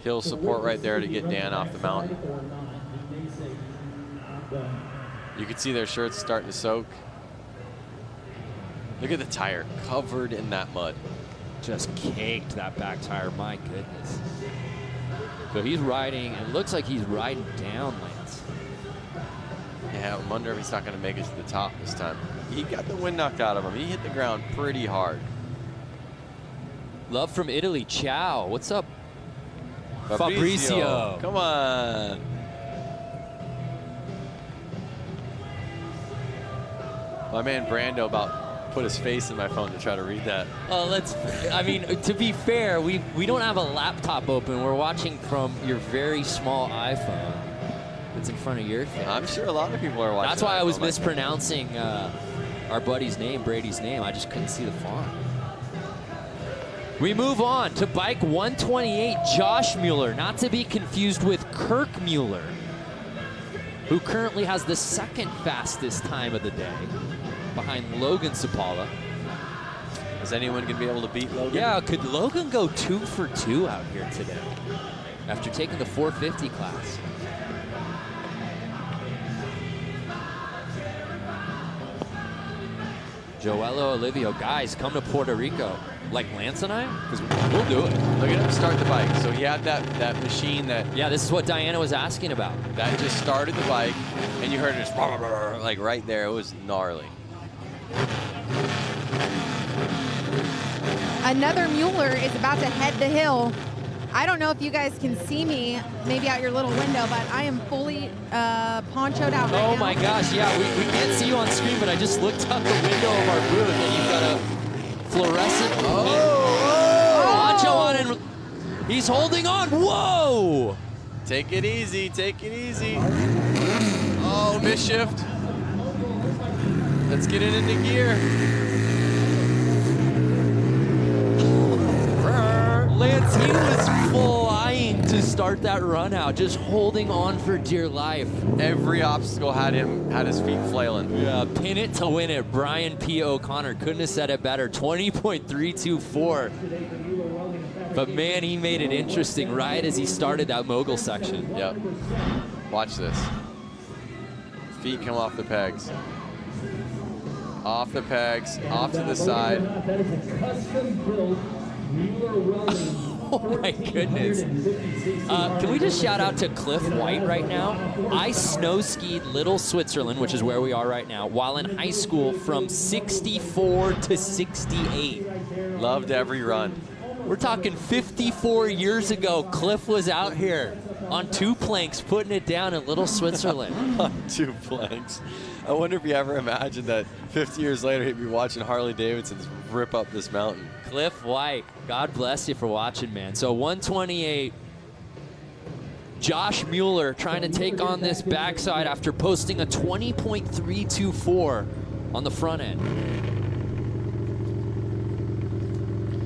Hill support right there to get Dan off the mountain. You can see their shirts starting to soak. Look at the tire covered in that mud. Just caked that back tire, my goodness. So he's riding, it looks like he's riding down, Lance. Yeah, I wonder if he's not going to make it to the top this time. He got the wind knocked out of him. He hit the ground pretty hard. Love from Italy, ciao. What's up, Fabrizio? Come on. My man Brando about put his face in my phone to try to read that. I mean, to be fair, we don't have a laptop open. We're watching from your very small iPhone that's in front of your face. I'm sure a lot of people are watching. That's why I was mispronouncing our buddy's name, Brady's name. I just couldn't see the font. We move on to bike 128, Josh Mueller, not to be confused with Kirk Mueller, who currently has the second fastest time of the day behind Logan Sapala. Is anyone going to be able to beat Logan? Yeah, could Logan go 2 for 2 out here today after taking the 450 class? Joello Olivio, guys, come to Puerto Rico. Like Lance and I? Because we'll do it. Look at him start the bike. So he had that machine that... Yeah, this is what Diana was asking about. That just started the bike, and you heard it just like right there. It was gnarly. Another Mueller is about to head the hill. I don't know if you guys can see me, maybe out your little window, but I am fully ponchoed out right now. Oh my gosh, yeah, we can't see you on screen, but I just looked out the window of our booth, and you've got a fluorescent poncho on, and he's holding on. Whoa! Take it easy, take it easy. Oh, misshift. Let's get it into gear. Lance, he was flying to start that run out, just holding on for dear life. Every obstacle had his feet flailing. Yeah, pin it to win it. Brian P. O'Connor couldn't have said it better. 20.324. But man, he made it interesting right as he started that mogul section. Yep. Watch this. Feet come off the pegs. Off the pegs, off to the side. That is a custom-built Mueller rolling Oh my goodness. Can we just shout out to Cliff White right now? I snow skied Little Switzerland, which is where we are right now, while in high school from 64 to 68. Loved every run. We're talking 54 years ago. Cliff was out here on 2 planks putting it down in Little Switzerland. On 2 planks. I wonder if he ever imagined that 50 years later he'd be watching Harley-Davidsons rip up this mountain. Cliff White, God bless you for watching, man. So 128. Josh Mueller trying to take on this backside after posting a 20.324 on the front end.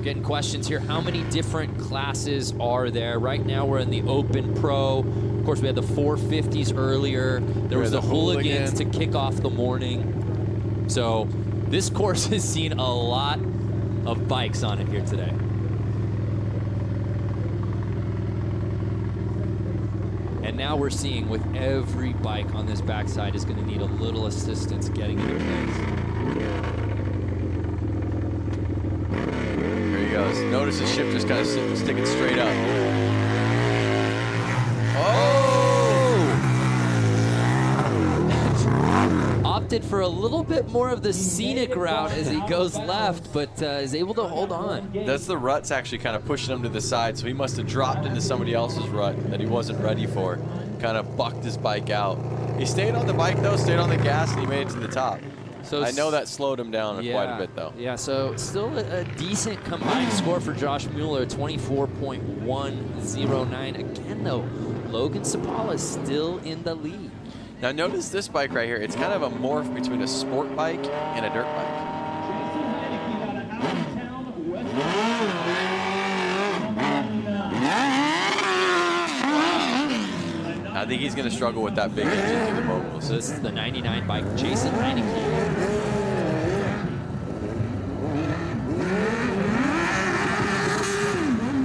Getting questions here. How many different classes are there? Right now we're in the Open Pro. Of course, we had the 450s earlier. There was the Hooligans to kick off the morning. So this course has seen a lot of bikes on it here today. And now we're seeing with every bike on this backside is going to need a little assistance getting into place. There he goes. Notice the ship just kind of sticking straight up. Opted for a little bit more of the scenic route as he goes left, but is able to hold on. That's the ruts actually kind of pushing him to the side, so he must have dropped into somebody else's rut that he wasn't ready for. Kind of bucked his bike out. He stayed on the bike though, stayed on the gas, and he made it to the top. So I know that slowed him down quite a bit though. Yeah, so still a decent combined score for Josh Mueller, 24.109. Again though, Logan Sapala still in the lead. Now notice this bike right here. It's kind of a morph between a sport bike and a dirt bike. I think he's going to struggle with that big engine through the moguls. So this is the 99 bike, Jason Heineke.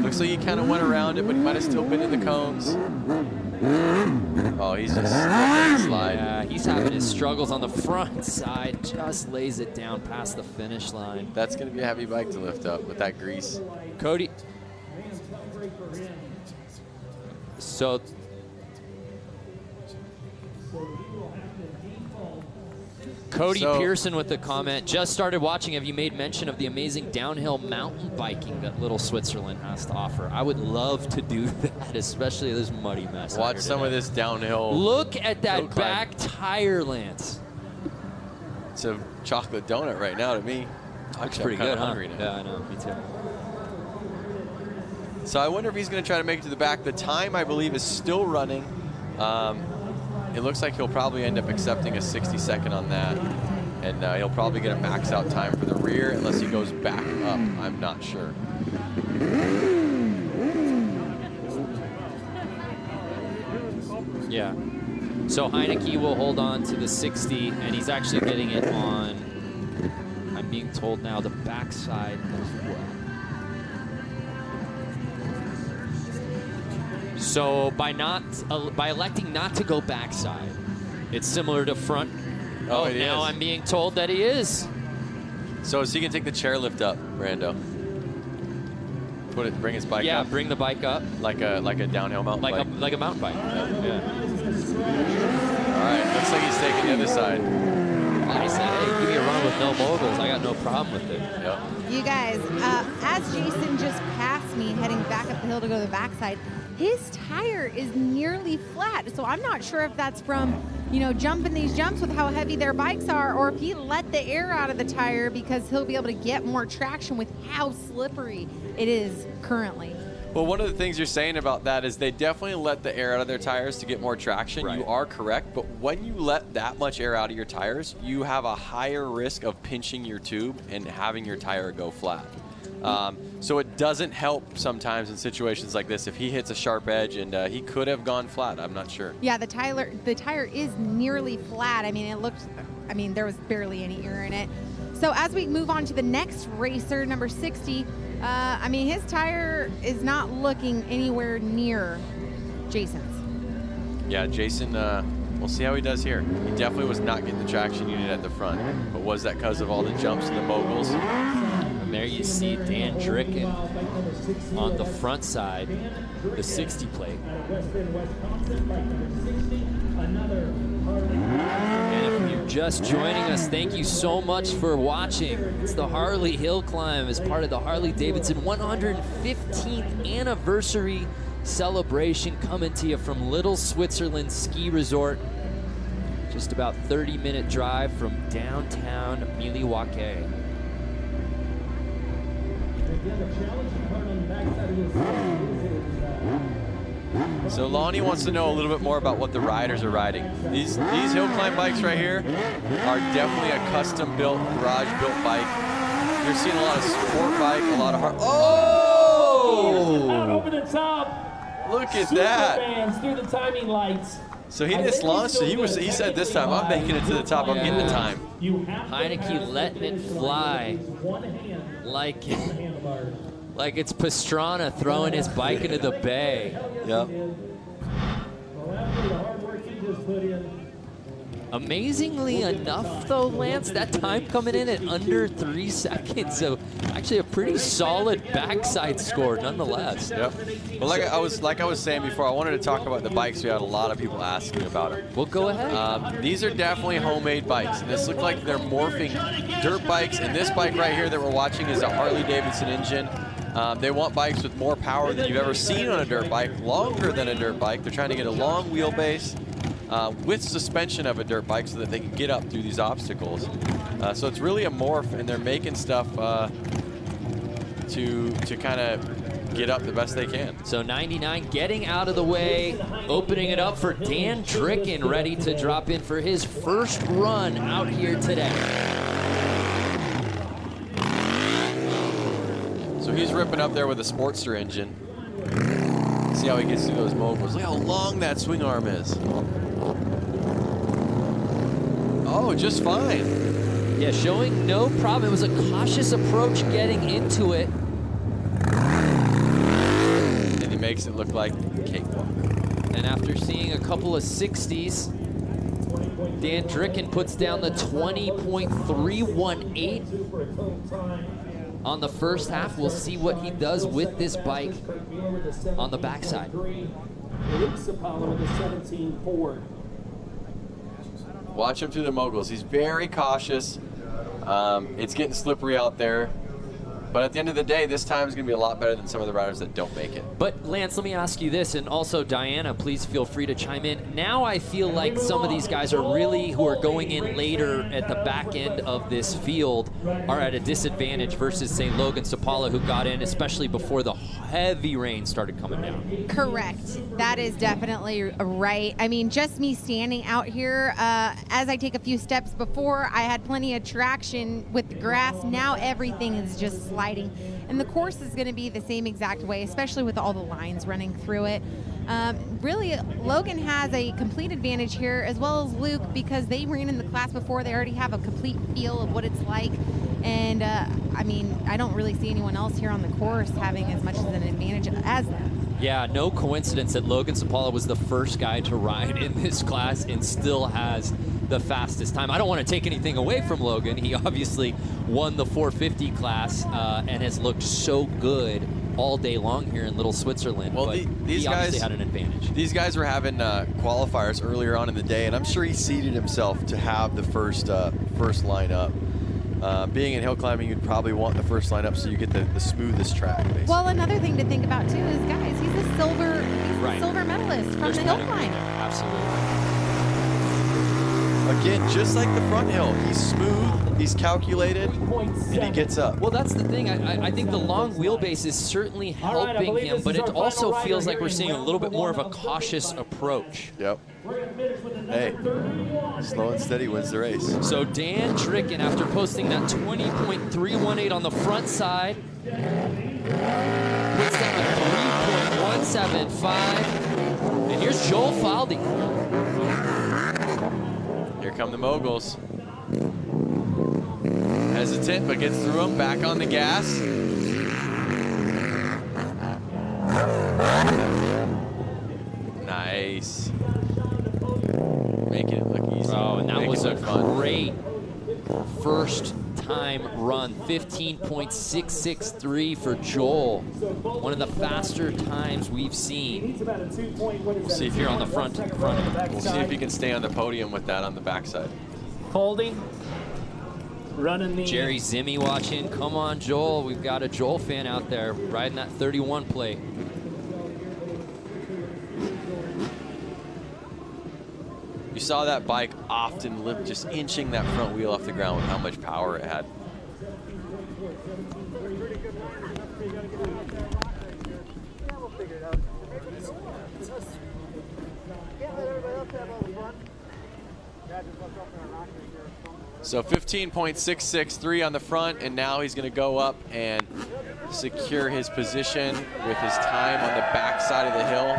Looks like he kind of went around it, but he might have still been in the cones. Oh, he's just slide. Yeah, he's having his struggles on the front side. Just lays it down past the finish line. That's going to be a heavy bike to lift up with that grease. Cody. So Cody Pearson with the comment, just started watching. Have you made mention of the amazing downhill mountain biking that Little Switzerland has to offer? I would love to do that, especially this muddy mess. Watch some of this downhill. Look at that back tire, Lance. It's a chocolate donut right now to me. Looks pretty good, huh? Hungry now. Yeah, I know, me too. So I wonder if he's going to try to make it to the back. The time, I believe, is still running. It looks like he'll probably end up accepting a 60-second on that. And he'll probably get a max out time for the rear unless he goes back up. I'm not sure. Yeah. So Heineke will hold on to the 60, and he's actually getting it on, I'm being told now, the backside as well. So by electing not to go backside, it's similar to front. Oh, it now is. I'm being told that he is. So he can take the chairlift up, Brando. Bring his bike up. Yeah, bring the bike up. Like a downhill mountain bike. Like a mountain bike. Yeah. All right, looks like he's taking the other side. I said, hey, give me a run with no moguls. I got no problem with it. Yep. You guys, as Jason just passed me heading back up the hill to go to the backside, his tire is nearly flat. So I'm not sure if that's from, you know, jumping these jumps with how heavy their bikes are, or if he let the air out of the tire because he'll be able to get more traction with how slippery it is currently. Well, one of the things you're saying about that is they definitely let the air out of their tires to get more traction. Right. You are correct, but when you let that much air out of your tires, you have a higher risk of pinching your tube and having your tire go flat. So it doesn't help sometimes in situations like this. If he hits a sharp edge, and he could have gone flat, I'm not sure. Yeah, the tire is nearly flat. I mean, there was barely any air in it. So as we move on to the next racer, number 60, I mean, his tire is not looking anywhere near Jason's. Yeah, Jason, we'll see how he does here. He definitely was not getting the traction unit at the front. But was that because of all the jumps and the moguls? And there you see Dan Dricken on the front side, the 60 plate. And if you're just joining us, thank you so much for watching. It's the Harley Hill Climb as part of the Harley-Davidson 115th anniversary celebration, coming to you from Little Switzerland Ski Resort. Just about 30-minute drive from downtown Milwaukee. So Lonnie wants to know a little bit more about what the riders are riding. These hill climb bikes right here are definitely a custom-built, garage-built bike. You're seeing a lot of sport bike, a lot of hard. Oh! Out over the top. Look at Super that! fans through the timing lights. So he just launched it. He said this time, I'm making it to the top. I'm getting the time. Heineke letting it fly like it's Pastrana throwing his bike into the bay. Yep. Amazingly enough, though, Lance, that time coming in at under 3 seconds. So actually a pretty solid backside score nonetheless. Yep. Well, like I was saying before, I wanted to talk about the bikes. We had a lot of people asking about them. Well, go ahead. These are definitely homemade bikes. And this looks like they're morphing dirt bikes. And this bike right here that we're watching is a Harley-Davidson engine. They want bikes with more power than you've ever seen on a dirt bike, longer than a dirt bike. They're trying to get a long wheelbase with suspension of a dirt bike so that they can get up through these obstacles. So it's really a morph, and they're making stuff to kind of get up the best they can. So 99 getting out of the way, opening it up for Dan Dricken, ready to drop in for his first run out here today. So he's ripping up there with a Sportster engine. See how he gets through those moguls. Look how long that swing arm is. Oh, just fine. Yeah, showing no problem. It was a cautious approach getting into it. And he makes it look like cakewalk. And after seeing a couple of 60s, Dan Dricken puts down the 20.318 on the first half. We'll see what he does with this bike on the backside. Watch him through the moguls. He's very cautious. It's getting slippery out there. But at the end of the day, this time is going to be a lot better than some of the riders that don't make it. But Lance, let me ask you this, and also Diana, please feel free to chime in. Now I feel like some of these guys are really, who are going in later at the back end of this field, are at a disadvantage versus, say, Logan Sapala, who got in, especially before the heavy rain started coming down. Correct. That is definitely right. I mean, just me standing out here, as I take a few steps before, I had plenty of traction with the grass. Now everything is just sliding. And the course is going to be the same exact way, especially with all the lines running through it. Really, Logan has a complete advantage here, as well as Luke, because they ran in the class before. They already have a complete feel of what it's like. And, I mean, I don't really see anyone else here on the course having as much of an advantage as them. Yeah, no coincidence that Logan Sapala was the first guy to ride in this class and still has the fastest time. I don't want to take anything away from Logan. He obviously won the 450 class and has looked so good all day long here in Little Switzerland. Well, but these he obviously had an advantage. These guys were having qualifiers earlier on in the day, and I'm sure he seeded himself to have the first lineup. Being in hill climbing, you'd probably want the first lineup so you get the smoothest track, basically. Well, another thing to think about too is, guys, he's a silver medalist from the hill climb. Absolutely. Again, just like the front hill, he's smooth, he's calculated, and he gets up. Well, that's the thing. I think the long wheelbase is certainly helping him, but it also feels like we're seeing a little bit more of a cautious approach. Yep. Hey, slow and steady wins the race. So Dan Dricken, after posting that 20.318 on the front side, puts down a 3.175. And here's Joel Faldy. Here come the moguls. Hesitant, but gets through them. Back on the gas. Nice. Making it look easy. Oh, and that was a great first time run, 15.663 for Joel. One of the faster times we've seen. We'll see if you're on the front. We'll see if he can stay on the podium with that on the backside. Holding. Running the Jerry Zimmy watching. Come on, Joel. We've got a Joel fan out there riding that 31 plate. You saw that bike often lift, just inching that front wheel off the ground with how much power it had. So 15.663 on the front, and now he's going to go up and secure his position with his time on the back side of the hill.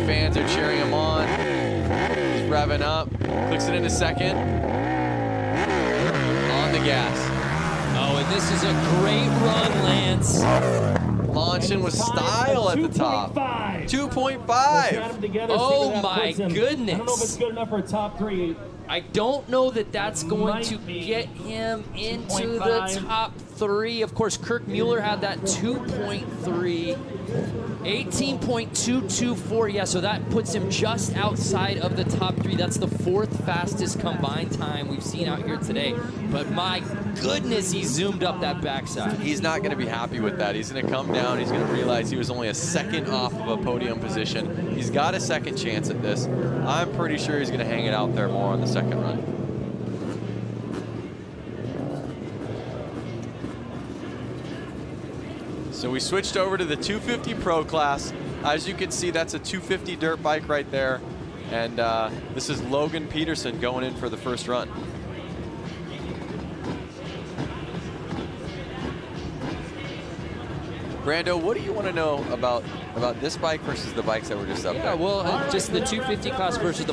Fans are cheering him on. He's revving up, clicks it into second. On the gas. Oh, and this is a great run, Lance. Launching with style at the top. 2.5. Oh my goodness. I don't know if it's good enough for a top 3. I don't know that that's going to get him into the top 3. Of course, Kirk Mueller had that 2.3. 18.224, yeah, so that puts him just outside of the top 3. That's the 4th fastest combined time we've seen out here today. But my goodness, he zoomed up that backside. He's not going to be happy with that. He's going to come down. He's going to realize he was only a second off of a podium position. He's got a second chance at this. I'm pretty sure he's going to hang it out there more on the second run. So we switched over to the 250 Pro class. As you can see, that's a 250 dirt bike right there. And this is Logan Peterson going in for the first run. Brando, what do you want to know about this bike versus the bikes that were just up there? Yeah, well, just the 250 class versus the